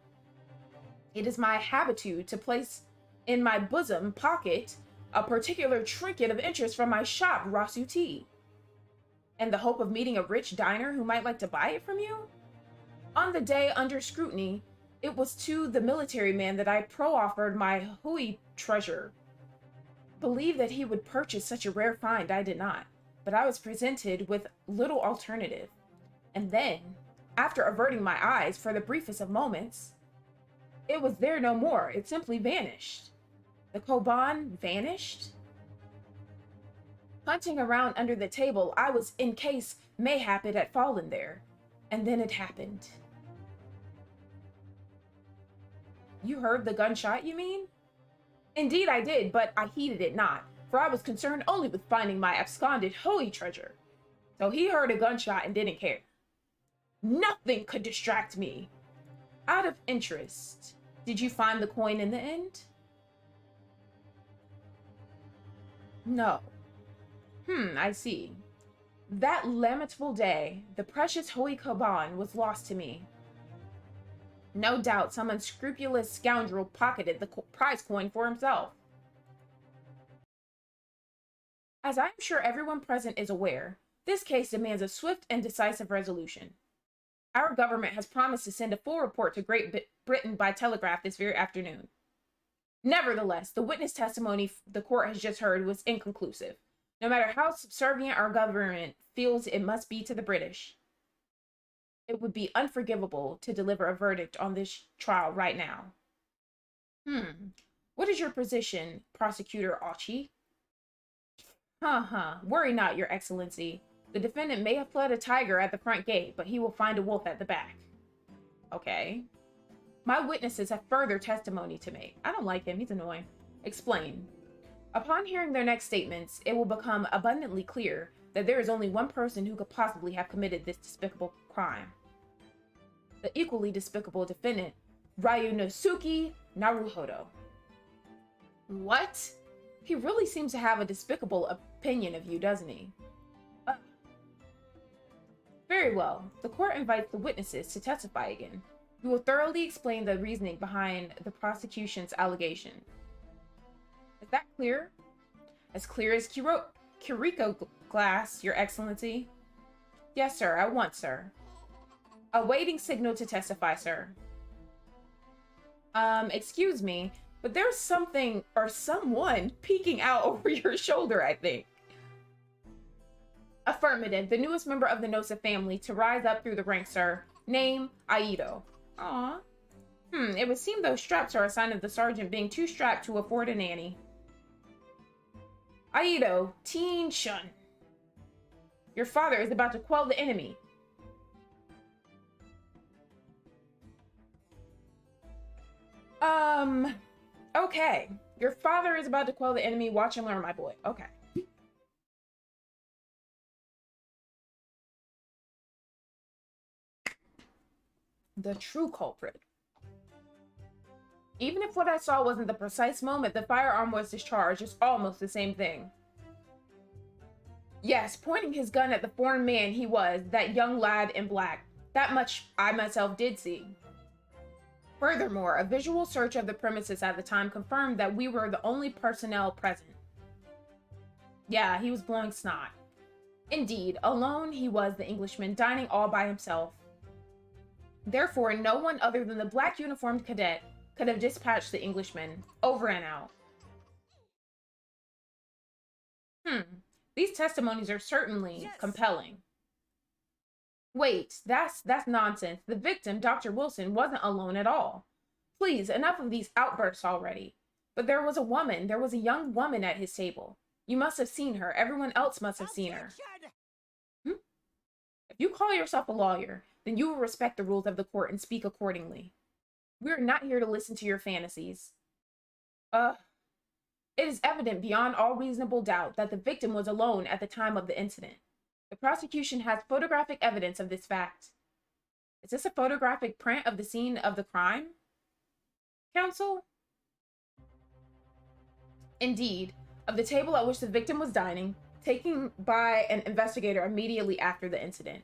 it is my habitude to place in my bosom pocket a particular trinket of interest from my shop, Rasuti. and the hope of meeting a rich diner who might like to buy it from you? On the day under scrutiny, it was to the military man that I pro-offered my Hui treasure. Believed that he would purchase such a rare find, I did not, but I was presented with little alternative. And then, after averting my eyes for the briefest of moments, it was there no more. It simply vanished. The koban vanished? Hunting around under the table, I was in case mayhap it had fallen there. And then it happened. You heard the gunshot, you mean? Indeed I did, but I heeded it not, for I was concerned only with finding my absconded Hui treasure. So he heard a gunshot and didn't care. Nothing could distract me. Out of interest, did you find the coin in the end? No. I see. That lamentable day, the precious Hui koban was lost to me. No doubt some unscrupulous scoundrel pocketed the prize coin for himself. As I am sure everyone present is aware, this case demands a swift and decisive resolution. Our government has promised to send a full report to Great Britain by telegraph this very afternoon. Nevertheless, the witness testimony the court has just heard was inconclusive, no matter how subservient our government feels it must be to the British. It would be unforgivable to deliver a verdict on this trial right now. What is your position, Prosecutor Achi? Worry not, Your Excellency. The defendant may have fled a tiger at the front gate, but he will find a wolf at the back. Okay. My witnesses have further testimony to make. I don't like him. He's annoying. Explain. Upon hearing their next statements, it will become abundantly clear that there is only one person who could possibly have committed this despicable crime. The equally despicable defendant, Ryunosuke Naruhodo. What? He really seems to have a despicable opinion of you, doesn't he? Very well. The court invites the witnesses to testify again. We will thoroughly explain the reasoning behind the prosecution's allegation. Is that clear? As clear as Kiriko glass, Your Excellency. Yes, sir. At once, sir. Awaiting signal to testify, sir. Excuse me, but there's something or someone peeking out over your shoulder, I think. Affirmative. The newest member of the Nosa family to rise up through the ranks, sir. Name, Aido. Aw. It would seem those straps are a sign of the sergeant being too strapped to afford a nanny. Aido, Teen Shun. Your father is about to quell the enemy. Okay. Your father is about to quell the enemy. Watch and learn, my boy. Okay. The true culprit. Even if what I saw wasn't the precise moment the firearm was discharged, it's almost the same thing. Yes, pointing his gun at the foreign man he was, that young lad in black. That much I myself did see. Furthermore, a visual search of the premises at the time confirmed that we were the only personnel present. Yeah, he was blowing snot. Indeed, alone he was the Englishman, dining all by himself. Therefore, no one other than the black uniformed cadet could have dispatched the Englishman. Over and out. These testimonies are certainly compelling. Wait, that's nonsense. The victim, Dr. Wilson, wasn't alone at all. Please, enough of these outbursts already. But there was a woman. There was a young woman at his table. You must have seen her. Everyone else must have seen her. If you call yourself a lawyer, then you will respect the rules of the court and speak accordingly. We are not here to listen to your fantasies. It is evident beyond all reasonable doubt that the victim was alone at the time of the incident. The prosecution has photographic evidence of this fact. Is this a photographic print of the scene of the crime? Counsel? Indeed, of the table at which the victim was dining, taken by an investigator immediately after the incident.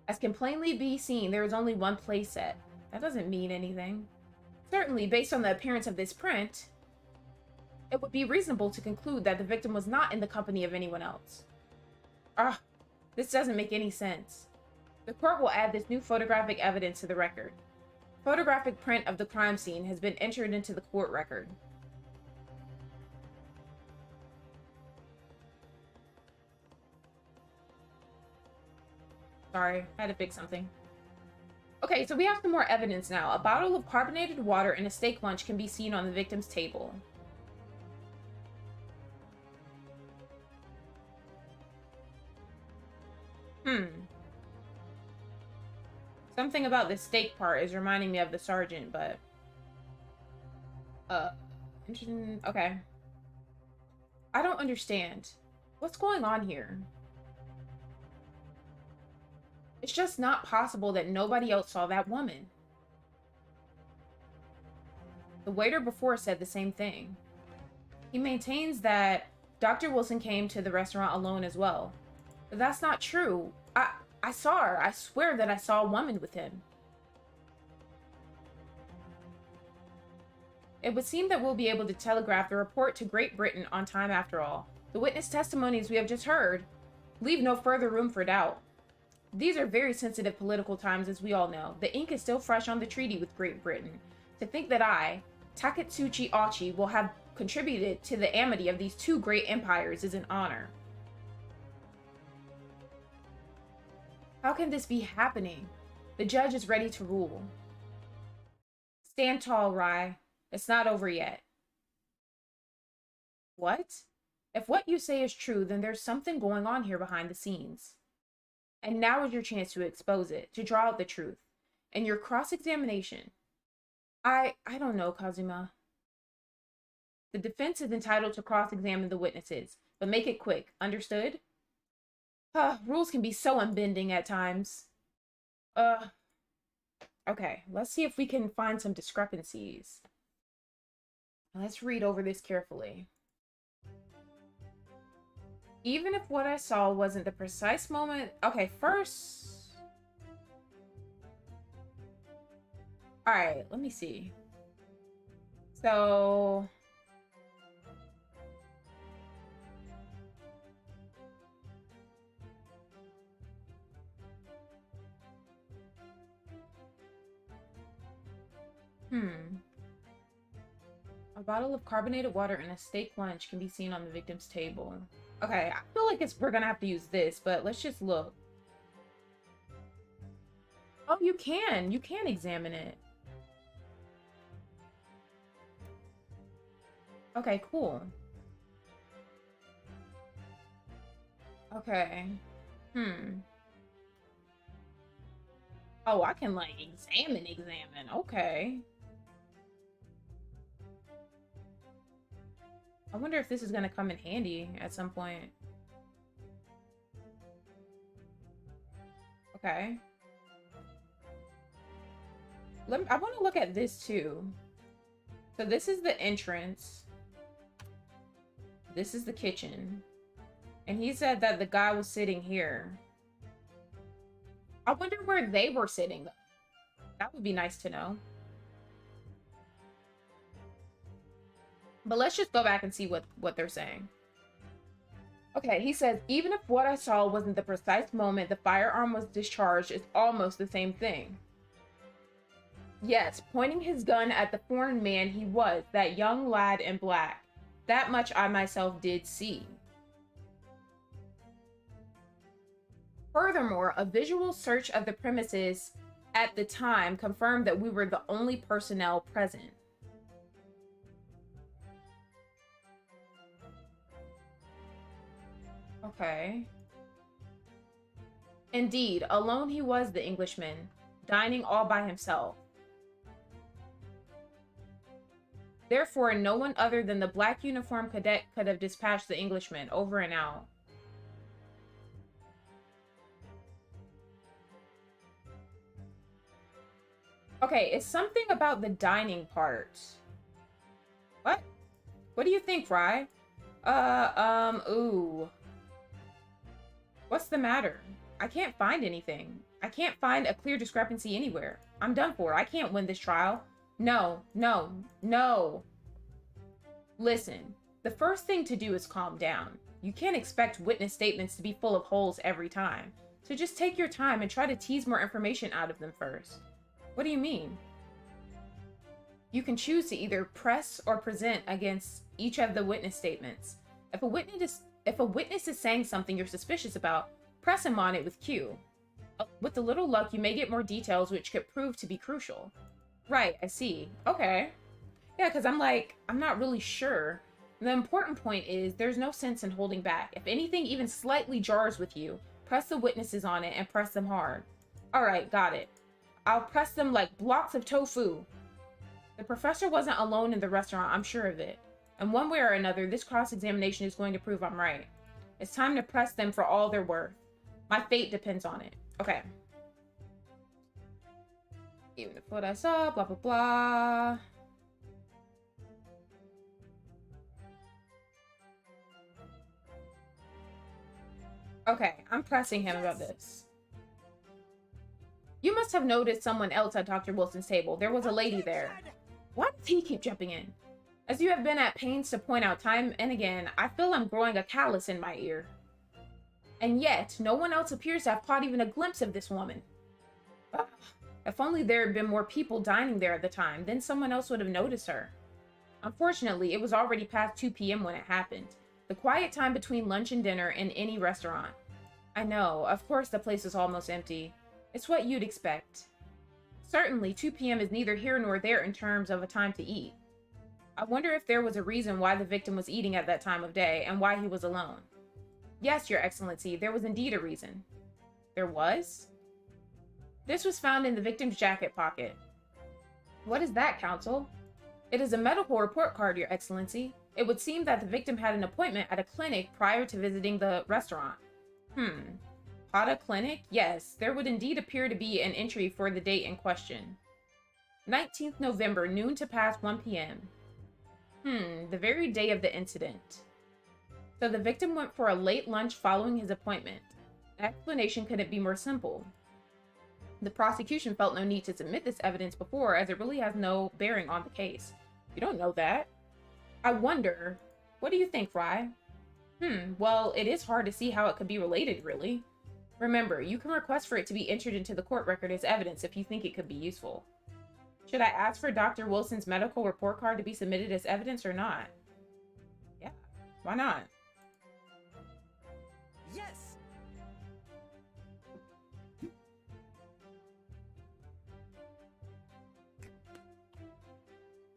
As can plainly be seen, there is only one place set. That doesn't mean anything. Certainly, based on the appearance of this print, it would be reasonable to conclude that the victim was not in the company of anyone else. This doesn't make any sense. The court will add this new photographic evidence to the record. Photographic print of the crime scene has been entered into the court record. Sorry, I had to fix something. Okay, so we have some more evidence now. A bottle of carbonated water and a steak lunch can be seen on the victim's table. Something about the steak part is reminding me of the sergeant, but... interesting. Okay. I don't understand. What's going on here? It's just not possible that nobody else saw that woman. The waiter before said the same thing. He maintains that Dr. Wilson came to the restaurant alone as well. But that's not true. I saw her. I swear that I saw a woman with him. It would seem that we'll be able to telegraph the report to Great Britain on time after all. The witness testimonies we have just heard leave no further room for doubt. These are very sensitive political times, as we all know. The ink is still fresh on the treaty with Great Britain. To think that I, Taketsuchi Ochi, will have contributed to the amity of these two great empires is an honor. How can this be happening? The judge is ready to rule. Stand tall, Rai. It's not over yet. What? If what you say is true, then there's something going on here behind the scenes. And now is your chance to expose it, to draw out the truth. And your cross-examination. I don't know, Kazuma. The defense is entitled to cross-examine the witnesses, but make it quick. Understood? Rules can be so unbending at times. Okay, let's see if we can find some discrepancies. Let's read over this carefully. Even if what I saw wasn't the precise moment... Okay, first... Alright, let me see. So... A bottle of carbonated water and a steak lunch can be seen on the victim's table. Okay, I feel like we're gonna have to use this, but let's just look. Oh, you can examine it. Okay, cool. Okay. Oh, I can, like, examine. Okay. I wonder if this is gonna come in handy at some point. Okay. I want to look at this too. So this is the entrance. This is the kitchen. And he said that the guy was sitting here. I wonder where they were sitting. That would be nice to know. But let's just go back and see what they're saying. Okay, he says, even if what I saw wasn't the precise moment the firearm was discharged, it's almost the same thing. Yes, pointing his gun at the foreign man he was, that young lad in black. That much I myself did see. Furthermore, a visual search of the premises at the time confirmed that we were the only personnel present. Okay. Indeed, alone he was the Englishman, dining all by himself. Therefore, no one other than the black uniformed cadet could have dispatched the Englishman over and out. Okay, it's something about the dining part. What? What do you think, Fry? Ooh. What's the matter? I can't find anything. I can't find a clear discrepancy anywhere. I'm done for. I can't win this trial. No. Listen. The first thing to do is calm down. You can't expect witness statements to be full of holes every time. So just take your time and try to tease more information out of them first. What do you mean? You can choose to either press or present against each of the witness statements. If a witness is saying something you're suspicious about, press him on it with Q. With a little luck, you may get more details which could prove to be crucial. Right, I see. Okay. Yeah, because I'm not really sure. The important point is there's no sense in holding back. If anything even slightly jars with you, press the witnesses on it and press them hard. Alright, got it. I'll press them like blocks of tofu. The professor wasn't alone in the restaurant, I'm sure of it. And one way or another, this cross-examination is going to prove I'm right. It's time to press them for all they're worth. My fate depends on it. Okay. Even if what I saw, blah, blah, blah. Okay, I'm pressing him about this. You must have noticed someone else at Dr. Wilson's table. There was a lady there. Why does he keep jumping in? As you have been at pains to point out time and again, I feel I'm growing a callus in my ear. And yet, no one else appears to have caught even a glimpse of this woman. Ugh. If only there had been more people dining there at the time, then someone else would have noticed her. Unfortunately, it was already past 2 p.m. when it happened. The quiet time between lunch and dinner in any restaurant. I know, of course the place is almost empty. It's what you'd expect. Certainly, 2 p.m. is neither here nor there in terms of a time to eat. I wonder if there was a reason why the victim was eating at that time of day, and why he was alone. Yes, Your Excellency, there was indeed a reason. There was? This was found in the victim's jacket pocket. What is that, Counsel? It is a medical report card, Your Excellency. It would seem that the victim had an appointment at a clinic prior to visiting the restaurant. Hada Clinic? Yes, there would indeed appear to be an entry for the date in question. 19th November, noon to past 1 p.m. The very day of the incident. So the victim went for a late lunch following his appointment. The explanation couldn't be more simple. The prosecution felt no need to submit this evidence before, as it really has no bearing on the case. You don't know that. I wonder, what do you think, Fry? Well, it is hard to see how it could be related, really. Remember, you can request for it to be entered into the court record as evidence if you think it could be useful. Should I ask for Dr. Wilson's medical report card to be submitted as evidence or not? Yeah, why not? Yes!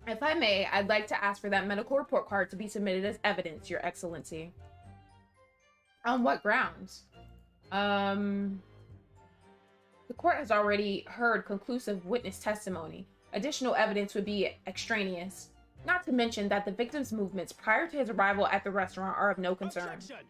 If I may, I'd like to ask for that medical report card to be submitted as evidence, Your Excellency. On what grounds? The court has already heard conclusive witness testimony. Additional evidence would be extraneous. Not to mention that the victim's movements prior to his arrival at the restaurant are of no concern. Objection!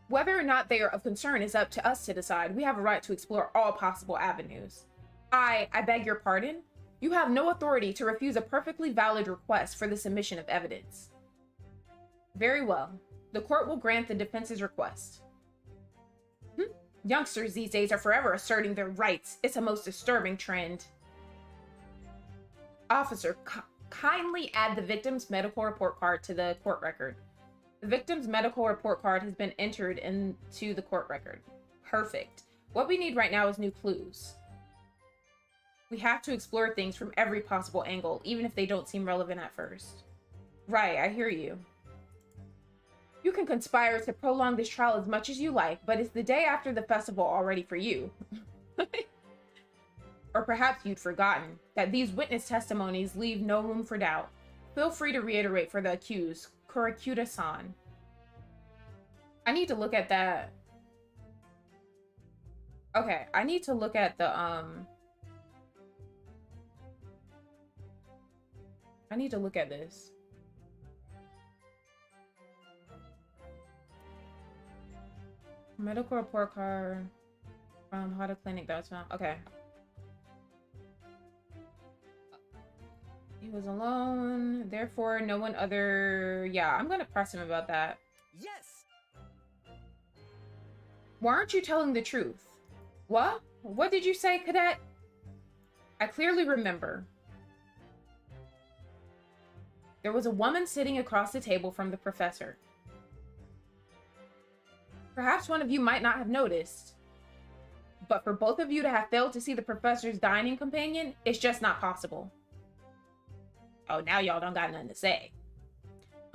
Whether or not they are of concern is up to us to decide. We have a right to explore all possible avenues. I beg your pardon? You have no authority to refuse a perfectly valid request for the submission of evidence. Very well. The court will grant the defense's request. Youngsters these days are forever asserting their rights. It's a most disturbing trend. Officer, kindly add the victim's medical report card to the court record. The victim's medical report card has been entered into the court record. Perfect. What we need right now is new clues. We have to explore things from every possible angle, even if they don't seem relevant at first. Right, I hear you. You can conspire to prolong this trial as much as you like, but it's the day after the festival already for you. Or perhaps you'd forgotten that these witness testimonies leave no room for doubt. Feel free to reiterate for the accused, Kurokuta-san. I need to look at that. Okay, I need to look at the, I need to look at this. Medical report card from Hada Clinic that was found. Okay. He was alone, therefore no one other... Yeah, I'm gonna press him about that. Yes! Why aren't you telling the truth? What? What did you say, Cadet? I clearly remember. There was a woman sitting across the table from the professor. Perhaps one of you might not have noticed, but for both of you to have failed to see the professor's dining companion, it's just not possible. Oh, now y'all don't got nothing to say.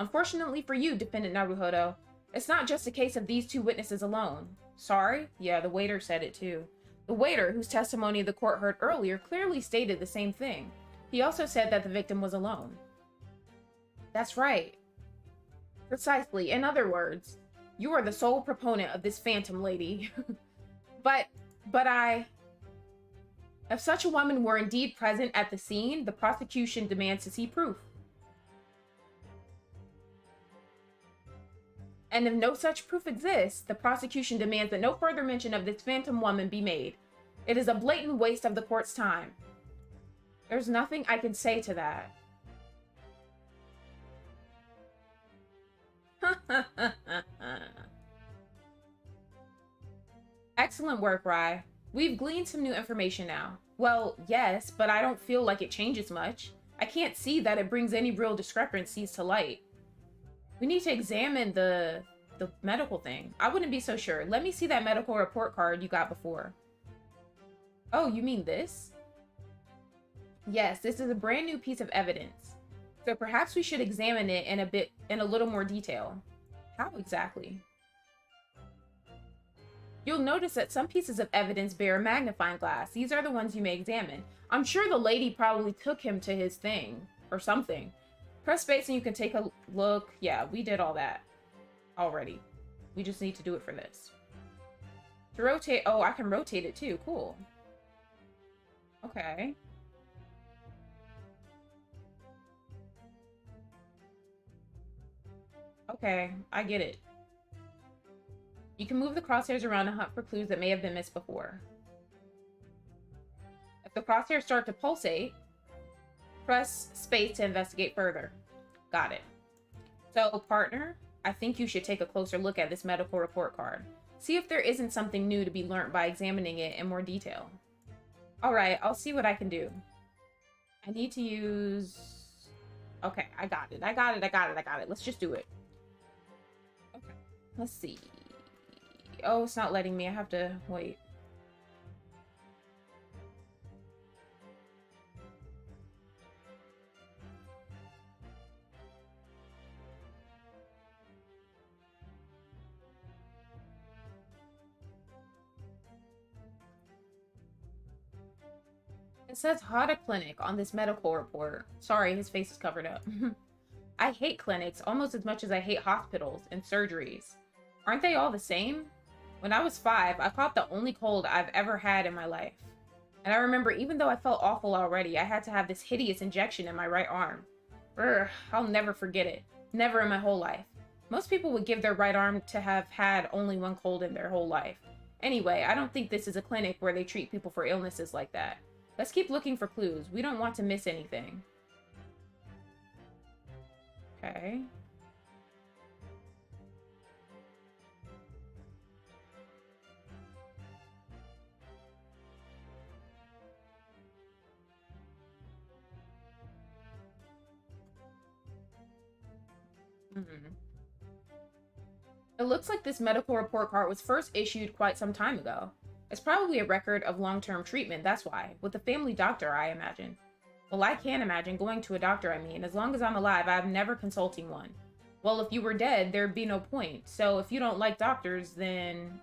Unfortunately for you, Defendant Naruhodo, it's not just a case of these two witnesses alone. Sorry? Yeah, the waiter said it too. The waiter, whose testimony the court heard earlier, clearly stated the same thing. He also said that the victim was alone. That's right. Precisely. In other words, you are the sole proponent of this phantom lady. But if such a woman were indeed present at the scene, the prosecution demands to see proof. And if no such proof exists, the prosecution demands that no further mention of this phantom woman be made. It is a blatant waste of the court's time. There's nothing I can say to that. Excellent work, Rai. We've gleaned some new information now. Well, yes, but I don't feel like it changes much. I can't see that it brings any real discrepancies to light. We need to examine the medical thing. I wouldn't be so sure. Let me see that medical report card you got before. Oh, you mean this? Yes, this is a brand new piece of evidence. So perhaps we should examine it in a little more detail. How exactly? You'll notice that some pieces of evidence bear a magnifying glass. These are the ones you may examine. I'm sure the lady probably took him to his thing or something. Press space and you can take a look. Yeah, we did all that already. We just need to do it for this. To rotate. Oh, I can rotate it too. Cool. Okay. Okay, I get it. You can move the crosshairs around and hunt for clues that may have been missed before. If the crosshairs start to pulsate, press space to investigate further. Got it. So, partner, I think you should take a closer look at this medical report card. See if there isn't something new to be learnt by examining it in more detail. Alright, I'll see what I can do. I need to use... Okay, I got it. Let's just do it. Okay, let's see. Oh, it's not letting me. I have to wait. It says Hada Clinic on this medical report. Sorry, his face is covered up. I hate clinics almost as much as I hate hospitals and surgeries. Aren't they all the same? When I was 5, I caught the only cold I've ever had in my life. And I remember even though I felt awful already, I had to have this hideous injection in my right arm. Urgh, I'll never forget it. Never in my whole life. Most people would give their right arm to have had only one cold in their whole life. Anyway, I don't think this is a clinic where they treat people for illnesses like that. Let's keep looking for clues. We don't want to miss anything. Okay. It looks like this medical report card was first issued quite some time ago. It's probably a record of long-term treatment, that's why. With a family doctor, I imagine. Well, I can't imagine going to a doctor, I mean. As long as I'm alive, I'm never consulting one. Well, if you were dead, there'd be no point. So if you don't like doctors, then...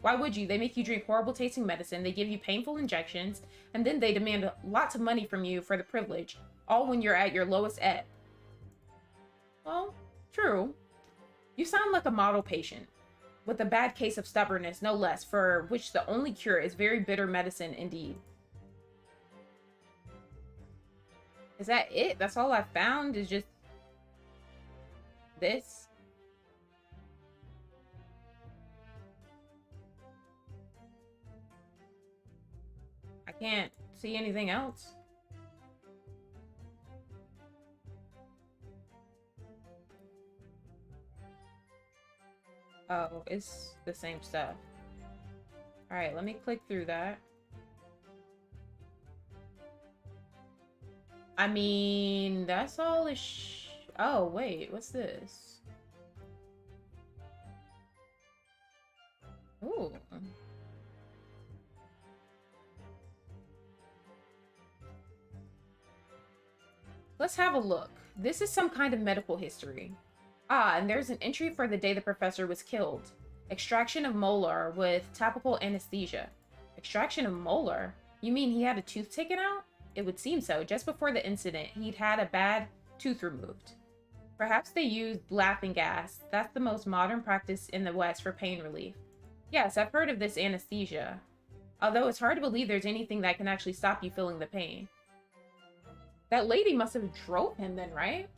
why would you? They make you drink horrible tasting medicine, they give you painful injections, and then they demand lots of money from you for the privilege. All when you're at your lowest ebb. Well, true. You sound like a model patient. With a bad case of stubbornness, no less, for which the only cure is very bitter medicine indeed. Is that it? That's all I found is just... this? I can't see anything else. Oh, it's the same stuff. Alright, let me click through that. I mean, that's all oh, wait, what's this? Ooh. Let's have a look. This is some kind of medical history. Ah, and there's an entry for the day the professor was killed. Extraction of molar with topical anesthesia. Extraction of molar? You mean he had a tooth taken out? It would seem so. Just before the incident, he'd had a bad tooth removed. Perhaps they used laughing gas. That's the most modern practice in the West for pain relief. Yes, I've heard of this anesthesia. Although it's hard to believe there's anything that can actually stop you feeling the pain. That lady must have drove him then, right?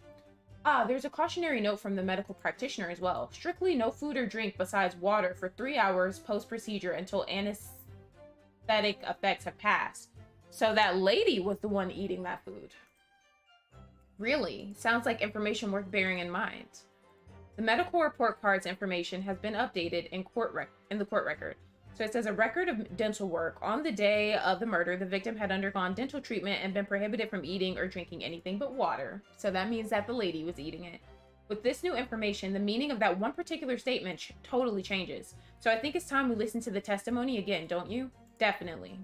Ah, there's a cautionary note from the medical practitioner as well. Strictly no food or drink besides water for 3 hours post-procedure until anesthetic effects have passed. So that lady was the one eating that food. Really? Sounds like information worth bearing in mind. The medical report card's information has been updated in the court record. So it says a record of dental work. On the day of the murder, the victim had undergone dental treatment and been prohibited from eating or drinking anything but water. So that means that the lady was eating it. With this new information, the meaning of that one particular statement totally changes. So I think it's time we listen to the testimony again, don't you? Definitely.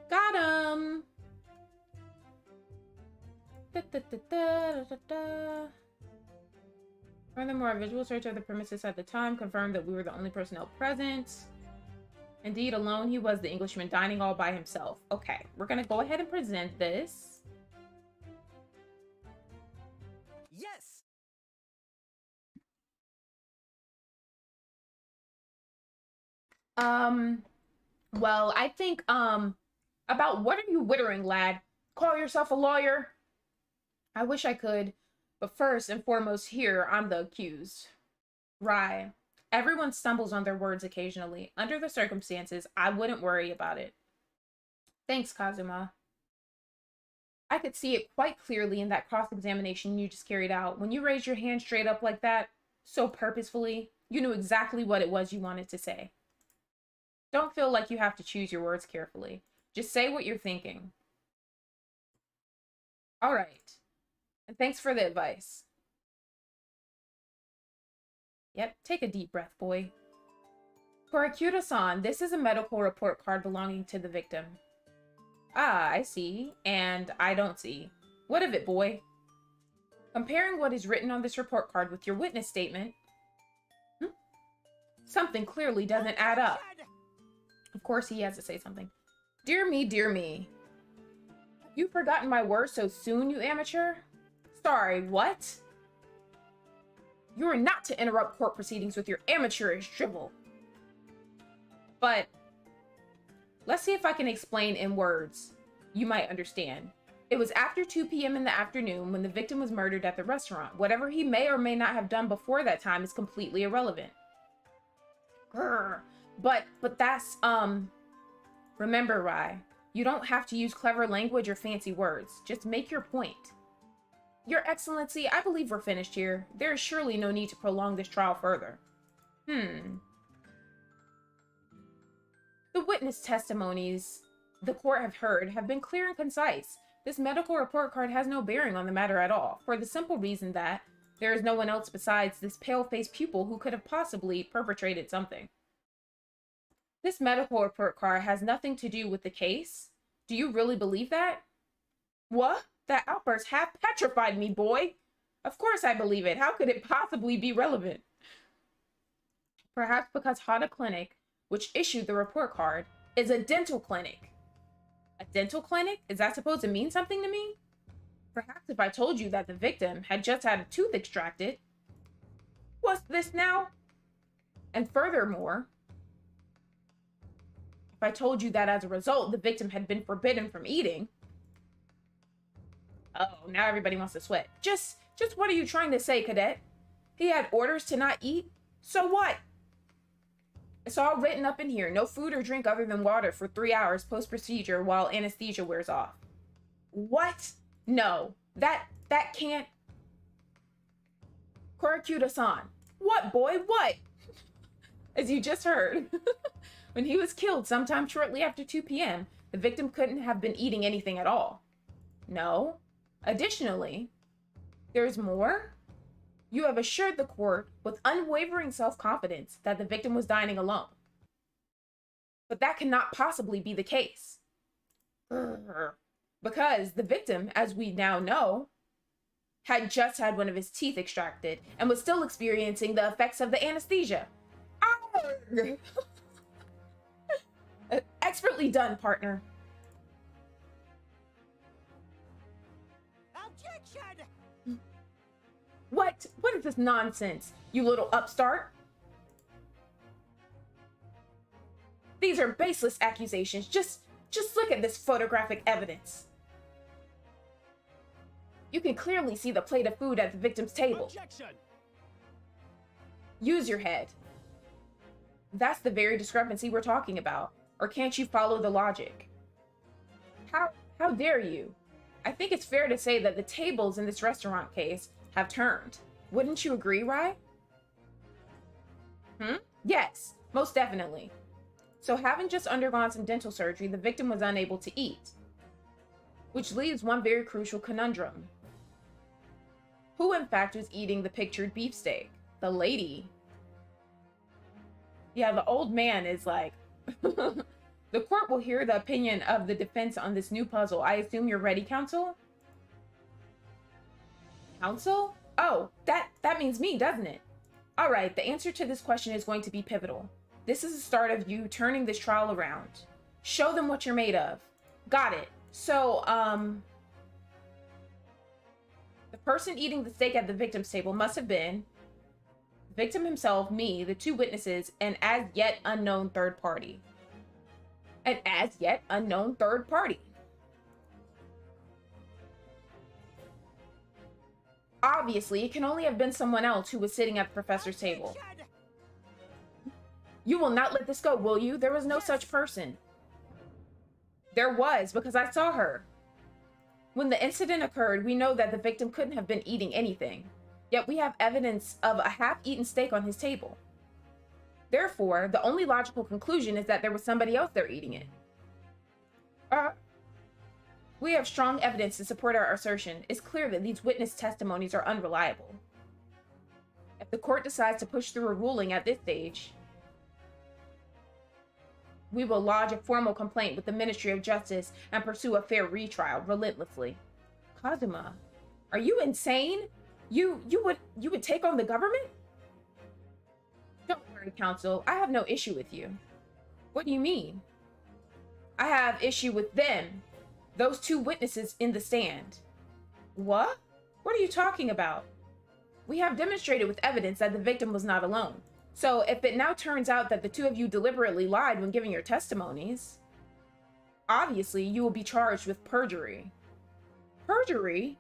Got him! Furthermore, a visual search of the premises at the time confirmed that we were the only personnel present. Indeed, alone he was the Englishman dining all by himself. Okay, we're gonna go ahead and present this. Yes! Well, I think, about what are you wittering, lad? Call yourself a lawyer? I wish I could. But first and foremost here, I'm the accused. Right. Everyone stumbles on their words occasionally. Under the circumstances, I wouldn't worry about it. Thanks, Kazuma. I could see it quite clearly in that cross-examination you just carried out. When you raised your hand straight up like that, so purposefully, you knew exactly what it was you wanted to say. Don't feel like you have to choose your words carefully. Just say what you're thinking. All right. And thanks for the advice. Yep, take a deep breath, boy. Korakuta-san, this is a medical report card belonging to the victim. Ah, I see. And I don't see. What of it, boy? Comparing what is written on this report card with your witness statement, something clearly doesn't add up. Of course he has to say something. Dear me, dear me. You've forgotten my words so soon, you amateur? Sorry, what? You are not to interrupt court proceedings with your amateurish drivel. But let's see if I can explain in words you might understand. It was after 2 p.m. in the afternoon when the victim was murdered at the restaurant. Whatever he may or may not have done before that time is completely irrelevant. Grr. But that's, remember, Rai, you don't have to use clever language or fancy words. Just make your point. Your Excellency, I believe we're finished here. There is surely no need to prolong this trial further. The witness testimonies the court have heard have been clear and concise. This medical report card has no bearing on the matter at all, for the simple reason that there is no one else besides this pale-faced pupil who could have possibly perpetrated something. This medical report card has nothing to do with the case. Do you really believe that? What? That outburst half petrified me, boy. Of course I believe it. How could it possibly be relevant? Perhaps because Hada Clinic, which issued the report card, is a dental clinic. A dental clinic? Is that supposed to mean something to me? Perhaps if I told you that the victim had just had a tooth extracted. What's this now? And furthermore, if I told you that as a result, the victim had been forbidden from eating. Oh, now everybody wants to sweat. Just what are you trying to say, Cadet? He had orders to not eat? So what? It's all written up in here. No food or drink other than water for 3 hours post-procedure while anesthesia wears off. What? No. That can't... Korakuta-san. What, boy? What? As you just heard, when he was killed sometime shortly after 2 p.m., the victim couldn't have been eating anything at all. No. Additionally, there's more. You have assured the court with unwavering self-confidence that the victim was dining alone. But that cannot possibly be the case. Because the victim, as we now know, had just had one of his teeth extracted and was still experiencing the effects of the anesthesia. Expertly done, partner. Objection! What? What is this nonsense, you little upstart? These are baseless accusations. Just look at this photographic evidence. You can clearly see the plate of food at the victim's table. Objection! Use your head. That's the very discrepancy we're talking about. Or can't you follow the logic? How dare you? I think it's fair to say that the tables in this restaurant case have turned. Wouldn't you agree, Rye? Yes, most definitely. So having just undergone some dental surgery, the victim was unable to eat. Which leaves one very crucial conundrum. Who in fact was eating the pictured beefsteak? The lady. Yeah, the old man is like... The court will hear the opinion of the defense on this new puzzle. I assume you're ready, counsel? Counsel? Oh, that means me, doesn't it? All right, the answer to this question is going to be pivotal. This is the start of you turning this trial around. Show them what you're made of. Got it. So, the person eating the steak at the victim's table must have been the victim himself, me, the two witnesses, and as yet unknown third party. An as yet unknown third party. Obviously, it can only have been someone else who was sitting at the professor's table. You will not let this go, will you? There was no such person. There was, because I saw her. When the incident occurred, we know that the victim couldn't have been eating anything. Yet we have evidence of a half-eaten steak on his table. Therefore, the only logical conclusion is that there was somebody else there eating it. We have strong evidence to support our assertion. It's clear that these witness testimonies are unreliable. If the court decides to push through a ruling at this stage, we will lodge a formal complaint with the Ministry of Justice and pursue a fair retrial relentlessly. Kazuma, are you insane? You would take on the government? Don't worry, counsel. I have no issue with you. What do you mean? I have issue with them. Those two witnesses in the stand. What? What are you talking about? We have demonstrated with evidence that the victim was not alone. So if it now turns out that the two of you deliberately lied when giving your testimonies, obviously you will be charged with perjury. Perjury?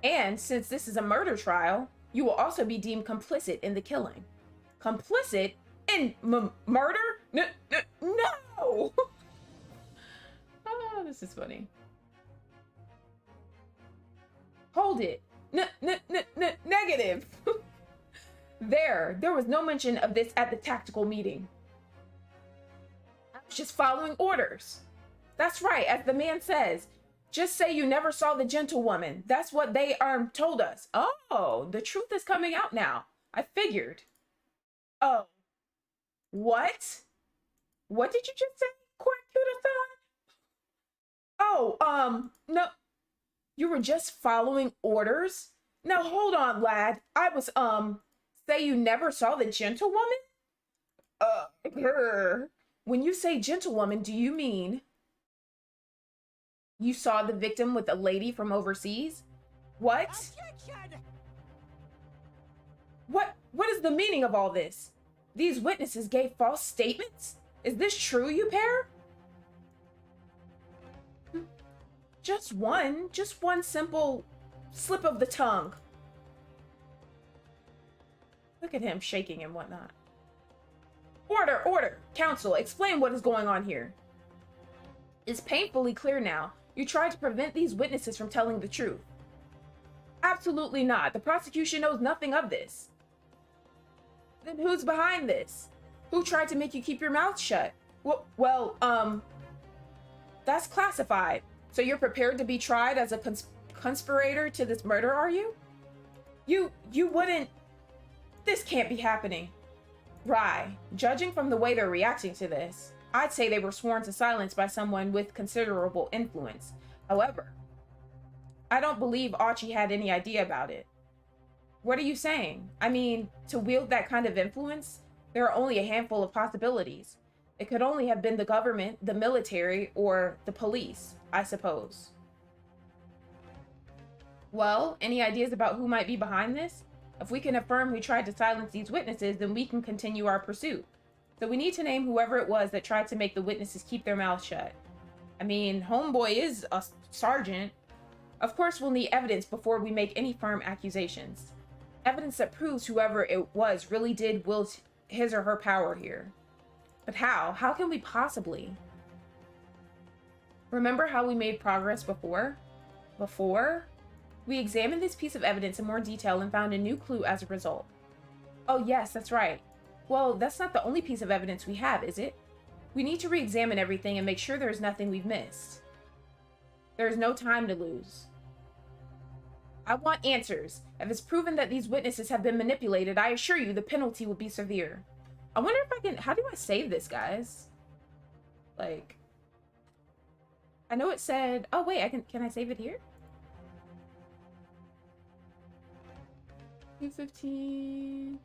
And since this is a murder trial, you will also be deemed complicit in the killing. Complicit in murder? No! Oh, this is funny. Hold it. Negative. There was no mention of this at the tactical meeting. I was just following orders. That's right, as the man says. Just say you never saw the gentlewoman. That's what they told us. Oh, the truth is coming out now. I figured. Oh. What? What did you just say, Court-Cuda-thon? Oh, no. You were just following orders? Now, hold on, lad. I was, say you never saw the gentlewoman? When you say gentlewoman, do you mean you saw the victim with a lady from overseas? What? Objection! What is the meaning of all this? These witnesses gave false statements? Is this true, you pair? Just one simple slip of the tongue. Look at him shaking and whatnot. Order! Counsel, explain what is going on here. It's painfully clear now. You tried to prevent these witnesses from telling the truth. Absolutely not. The prosecution knows nothing of this. Then who's behind this? Who tried to make you keep your mouth shut? Well, that's classified. So you're prepared to be tried as a conspirator to this murder, are you? You wouldn't... This can't be happening. Rye, judging from the way they're reacting to this, I'd say they were sworn to silence by someone with considerable influence. However, I don't believe Archie had any idea about it. What are you saying? I mean, to wield that kind of influence, there are only a handful of possibilities. It could only have been the government, the military, or the police, I suppose. Well, any ideas about who might be behind this? If we can affirm who tried to silence these witnesses, then we can continue our pursuit. So we need to name whoever it was that tried to make the witnesses keep their mouths shut. I mean, homeboy is a sergeant. Of course, we'll need evidence before we make any firm accusations. Evidence that proves whoever it was really did wield his or her power here. But how? How can we possibly? Remember how we made progress before? We examined this piece of evidence in more detail and found a new clue as a result. Oh yes, that's right. Well, that's not the only piece of evidence we have, is it? We need to re-examine everything and make sure there's nothing we've missed. There's no time to lose. I want answers. If it's proven that these witnesses have been manipulated, I assure you the penalty will be severe. I wonder if I can... How do I save this, guys? Like... I know it said... Oh, wait, Can I save it here? 215...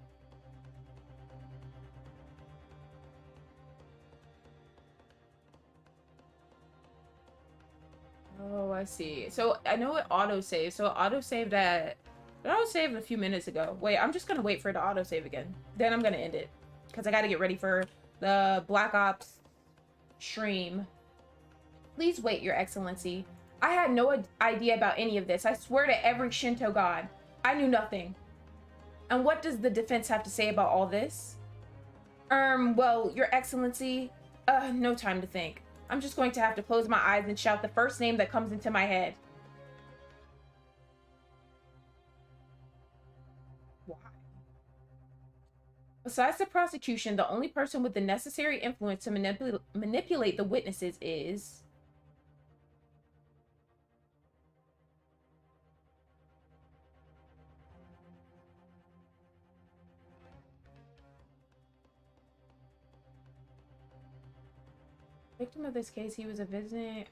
Oh, I see. So I know it auto-saves. So it auto-saved at... It auto-saved a few minutes ago. Wait, I'm just gonna wait for it to auto-save again. Then I'm gonna end it. Because I gotta get ready for the Black Ops stream. Please wait, Your Excellency. I had no idea about any of this. I swear to every Shinto god. I knew nothing. And what does the defense have to say about all this? Well, Your Excellency, no time to think. I'm just going to have to close my eyes and shout the first name that comes into my head. Why? Besides the prosecution, the only person with the necessary influence to manipulate the witnesses is... Victim of this case, he was a visiting...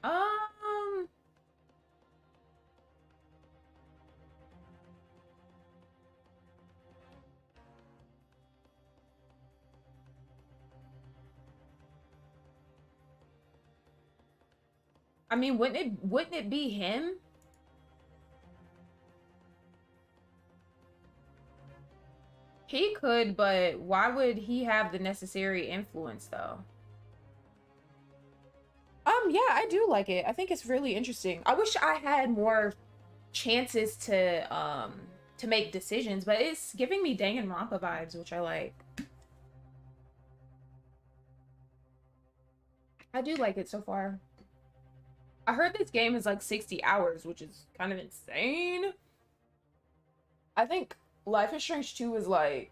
I mean, wouldn't it be him? He could, but why would he have the necessary influence though? Yeah, I do like it. I think it's really interesting. I wish I had more chances to make decisions, but it's giving me Danganronpa vibes, which I like. I do like it so far. I heard this game is like 60 hours, which is kind of insane. I think Life is Strange 2 is like...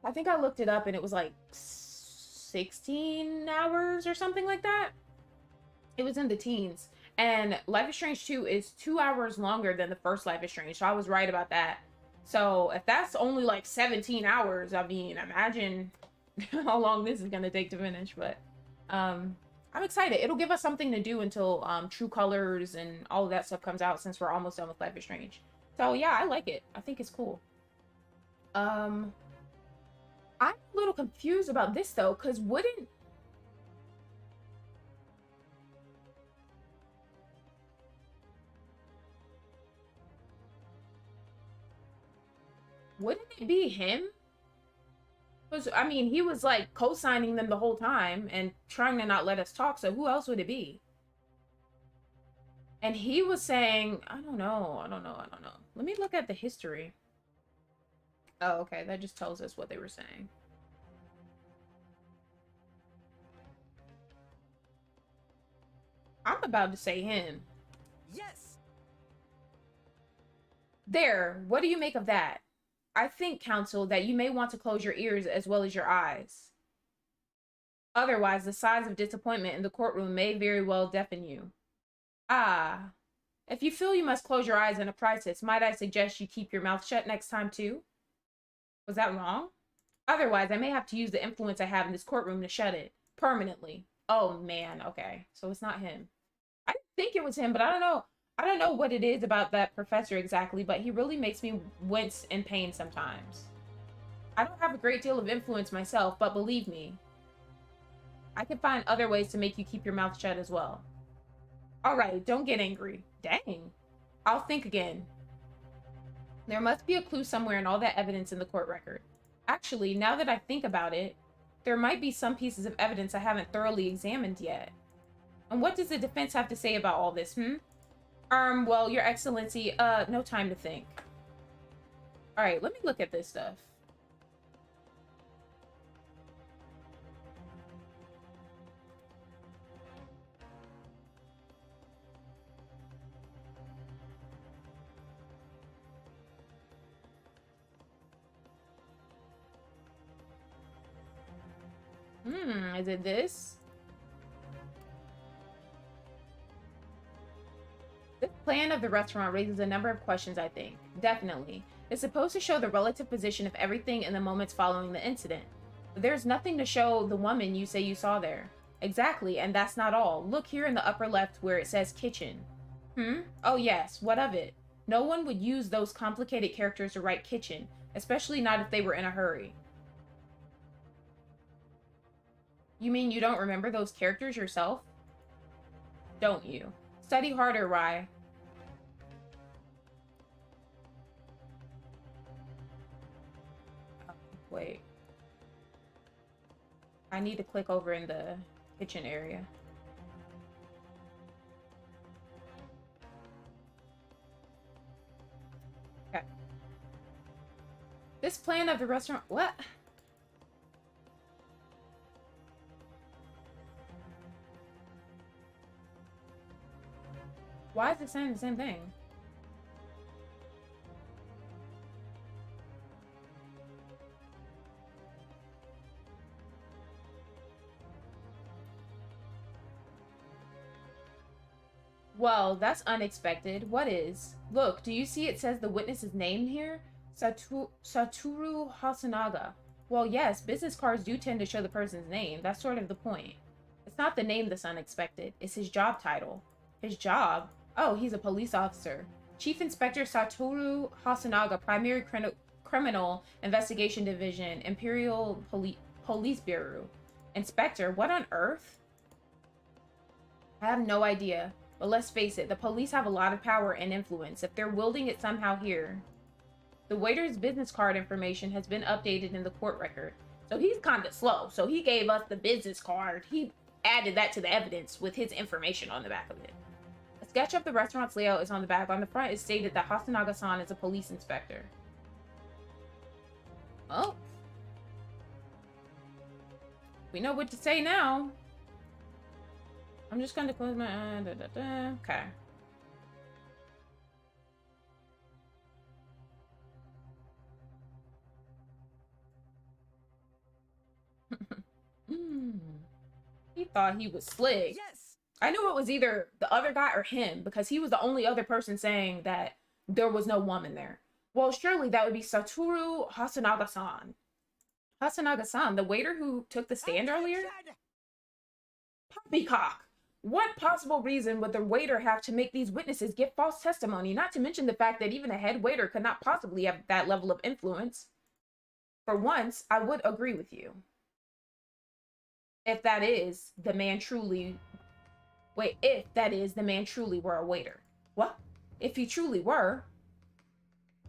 I think I looked it up and it was like 16 hours or something like that. It was in the teens. And Life is Strange 2 is 2 hours longer than the first Life is Strange. So I was right about that. So if that's only like 17 hours, I mean, imagine how long this is going to take to finish. But I'm excited. It'll give us something to do until True Colors and all of that stuff comes out, since we're almost done with Life is Strange. So yeah, I like it. I think it's cool. I'm a little confused about this though, because wouldn't it be him? Because I mean, he was like co-signing them the whole time and trying to not let us talk, so who else would it be? And he was saying, I don't know. Let me look at the history. Oh, okay, that just tells us what they were saying. I'm about to say him. Yes. There, what do you make of that? I think, counsel, that you may want to close your ears as well as your eyes. Otherwise, the sighs of disappointment in the courtroom may very well deafen you. Ah. If you feel you must close your eyes in a crisis, might I suggest you keep your mouth shut next time too? Was that wrong? Otherwise, I may have to use the influence I have in this courtroom to shut it. Permanently. Oh, man. Okay. So it's not him. I think it was him, but I don't know. I don't know what it is about that professor exactly, but he really makes me wince in pain sometimes. I don't have a great deal of influence myself, but believe me, I can find other ways to make you keep your mouth shut as well. All right, don't get angry. Dang. I'll think again. There must be a clue somewhere in all that evidence in the court record. Actually, now that I think about it, there might be some pieces of evidence I haven't thoroughly examined yet. And what does the defense have to say about all this, well, Your Excellency, no time to think. All right, let me look at this stuff. Is it this? This plan of the restaurant raises a number of questions, I think. Definitely. It's supposed to show the relative position of everything in the moments following the incident. But there's nothing to show the woman you say you saw there. Exactly, and that's not all. Look here in the upper left where it says kitchen. Oh yes, what of it? No one would use those complicated characters to write kitchen, especially not if they were in a hurry. You mean you don't remember those characters yourself? Don't you? Study harder, Rai. Oh, wait. I need to click over in the kitchen area. Okay. This plan of the restaurant... What? Why is it saying the same thing? Well, that's unexpected. What is? Look, do you see it says the witness's name here? Satoru Hasanaga. Well, yes, business cards do tend to show the person's name. That's sort of the point. It's not the name that's unexpected. It's his job title. His job? Oh, he's a police officer. Chief Inspector Satoru Hasanaga, Primary Criminal Investigation Division, Imperial Police Bureau. Inspector? What on earth? I have no idea. But let's face it, the police have a lot of power and influence. If they're wielding it somehow here. The waiter's business card information has been updated in the court record. So he's kind of slow. So he gave us the business card. He added that to the evidence with his information on the back of it. A sketch of the restaurant's layout is on the back. On the front is stated that Hasanaga-san is a police inspector. Oh. We know what to say now. I'm just going to close my eye. Okay. He thought he was slick. Yes. I knew it was either the other guy or him because he was the only other person saying that there was no woman there. Well, surely that would be Satoru Hasanaga-san. Hasanaga-san, the waiter who took the stand earlier? Poppycock! What possible reason would the waiter have to make these witnesses give false testimony? Not to mention the fact that even a head waiter could not possibly have that level of influence. For once, I would agree with you. If that is, the man truly... Wait, if that is, the man truly were a waiter. What? If he truly were?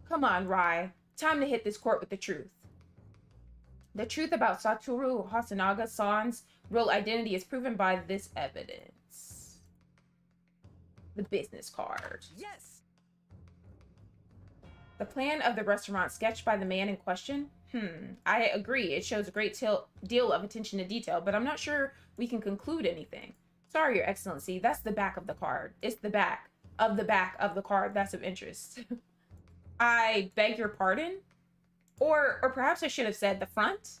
Come on, Rai. Time to hit this court with the truth. The truth about Satoru Hasanaga-san's real identity is proven by this evidence. The business card. Yes. The plan of the restaurant sketched by the man in question? I agree. It shows a great deal of attention to detail, but I'm not sure we can conclude anything. Sorry, Your Excellency. That's the back of the card. It's the back of the card that's of interest. I beg your pardon? Or perhaps I should have said the front?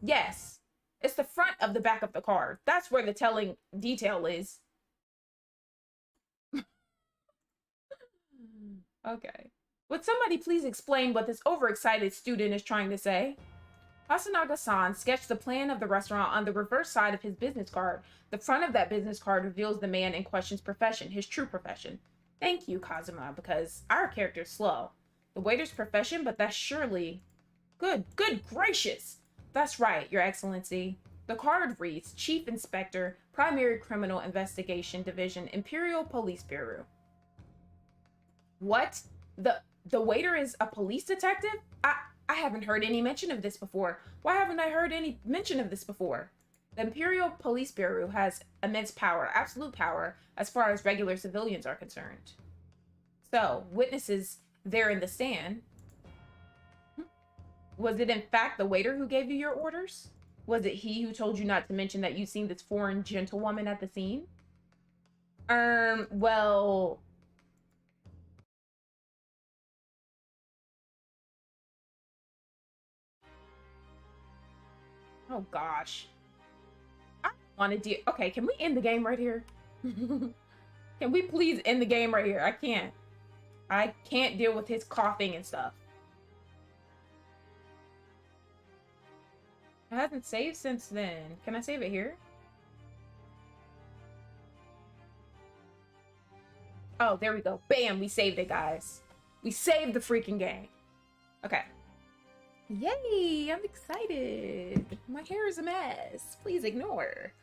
Yes. It's the front of the back of the card. That's where the telling detail is. Okay. Would somebody please explain what this overexcited student is trying to say? Hasanaga-san sketched the plan of the restaurant on the reverse side of his business card. The front of that business card reveals the man in question's profession, his true profession. Thank you, Kazuma, because our character's slow. The waiter's profession, but that's surely... Good gracious! That's right, Your Excellency. The card reads, Chief Inspector, Primary Criminal Investigation Division, Imperial Police Bureau. What? The waiter is a police detective? I haven't heard any mention of this before. Why haven't I heard any mention of this before? The Imperial Police Bureau has immense power, absolute power, as far as regular civilians are concerned. So, witnesses there in the stand. Was it in fact the waiter who gave you your orders? Was it he who told you not to mention that you'd seen this foreign gentlewoman at the scene? Well... Oh gosh. I want to deal. Okay, can we end the game right here? Can we please end the game right here? I can't deal with his coughing and stuff. It hasn't saved since then. Can I save it here? Oh, there we go. Bam, we saved it, guys. We saved the freaking game. Okay. Yay, I'm excited. My hair is a mess. Please ignore.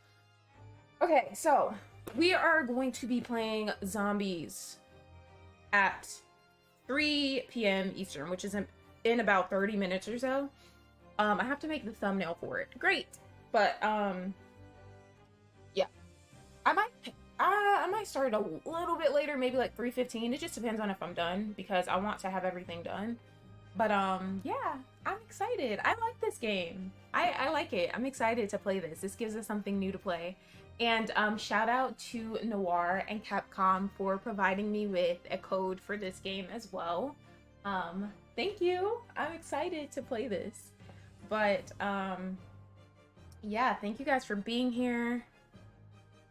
Okay, so we are going to be playing Zombies at 3 p.m. Eastern, which is in about 30 minutes or so. I have to make the thumbnail for it. Great. But, yeah. I might start a little bit later, maybe like 3:15. It just depends on if I'm done, because I want to have everything done. But, yeah, I'm excited. I like this game. I like it. I'm excited to play this. This gives us something new to play. And, shout out to Noir and Capcom for providing me with a code for this game as well. Thank you. I'm excited to play this. But, yeah, thank you guys for being here.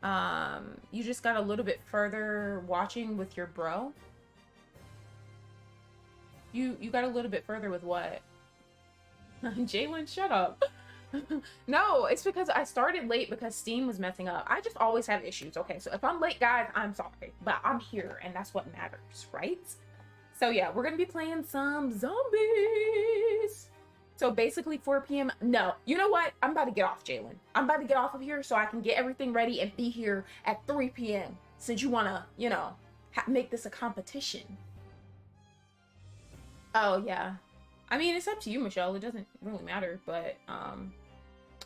You just got a little bit further watching with your bro. You got a little bit further with what? Jalen, shut up. No, it's because I started late because Steam was messing up. I just always have issues. Okay, so if I'm late, guys, I'm sorry. But I'm here, and that's what matters, right? So yeah, we're going to be playing some zombies. So basically 4 p.m. No, you know what? I'm about to get off, Jalen. I'm about to get off of here so I can get everything ready and be here at 3 p.m. Since you want to, you know, make this a competition. Oh, yeah. I mean, it's up to you, Michelle. It doesn't really matter, but I'm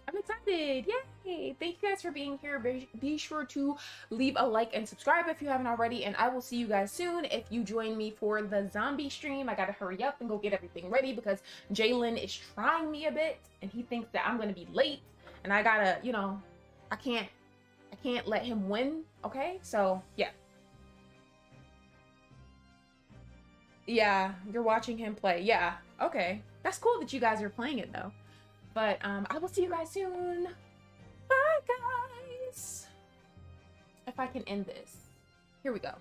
excited. Yay! Thank you guys for being here. Be sure to leave a like and subscribe if you haven't already, and I will see you guys soon. If you join me for the zombie stream, I gotta hurry up and go get everything ready because Jalen is trying me a bit, and he thinks that I'm gonna be late, and I gotta, you know, I can't let him win, okay? So, yeah. Yeah, you're watching him play. Yeah, okay. That's cool that you guys are playing it, though. But, I will see you guys soon. Bye, guys. If I can end this. Here we go.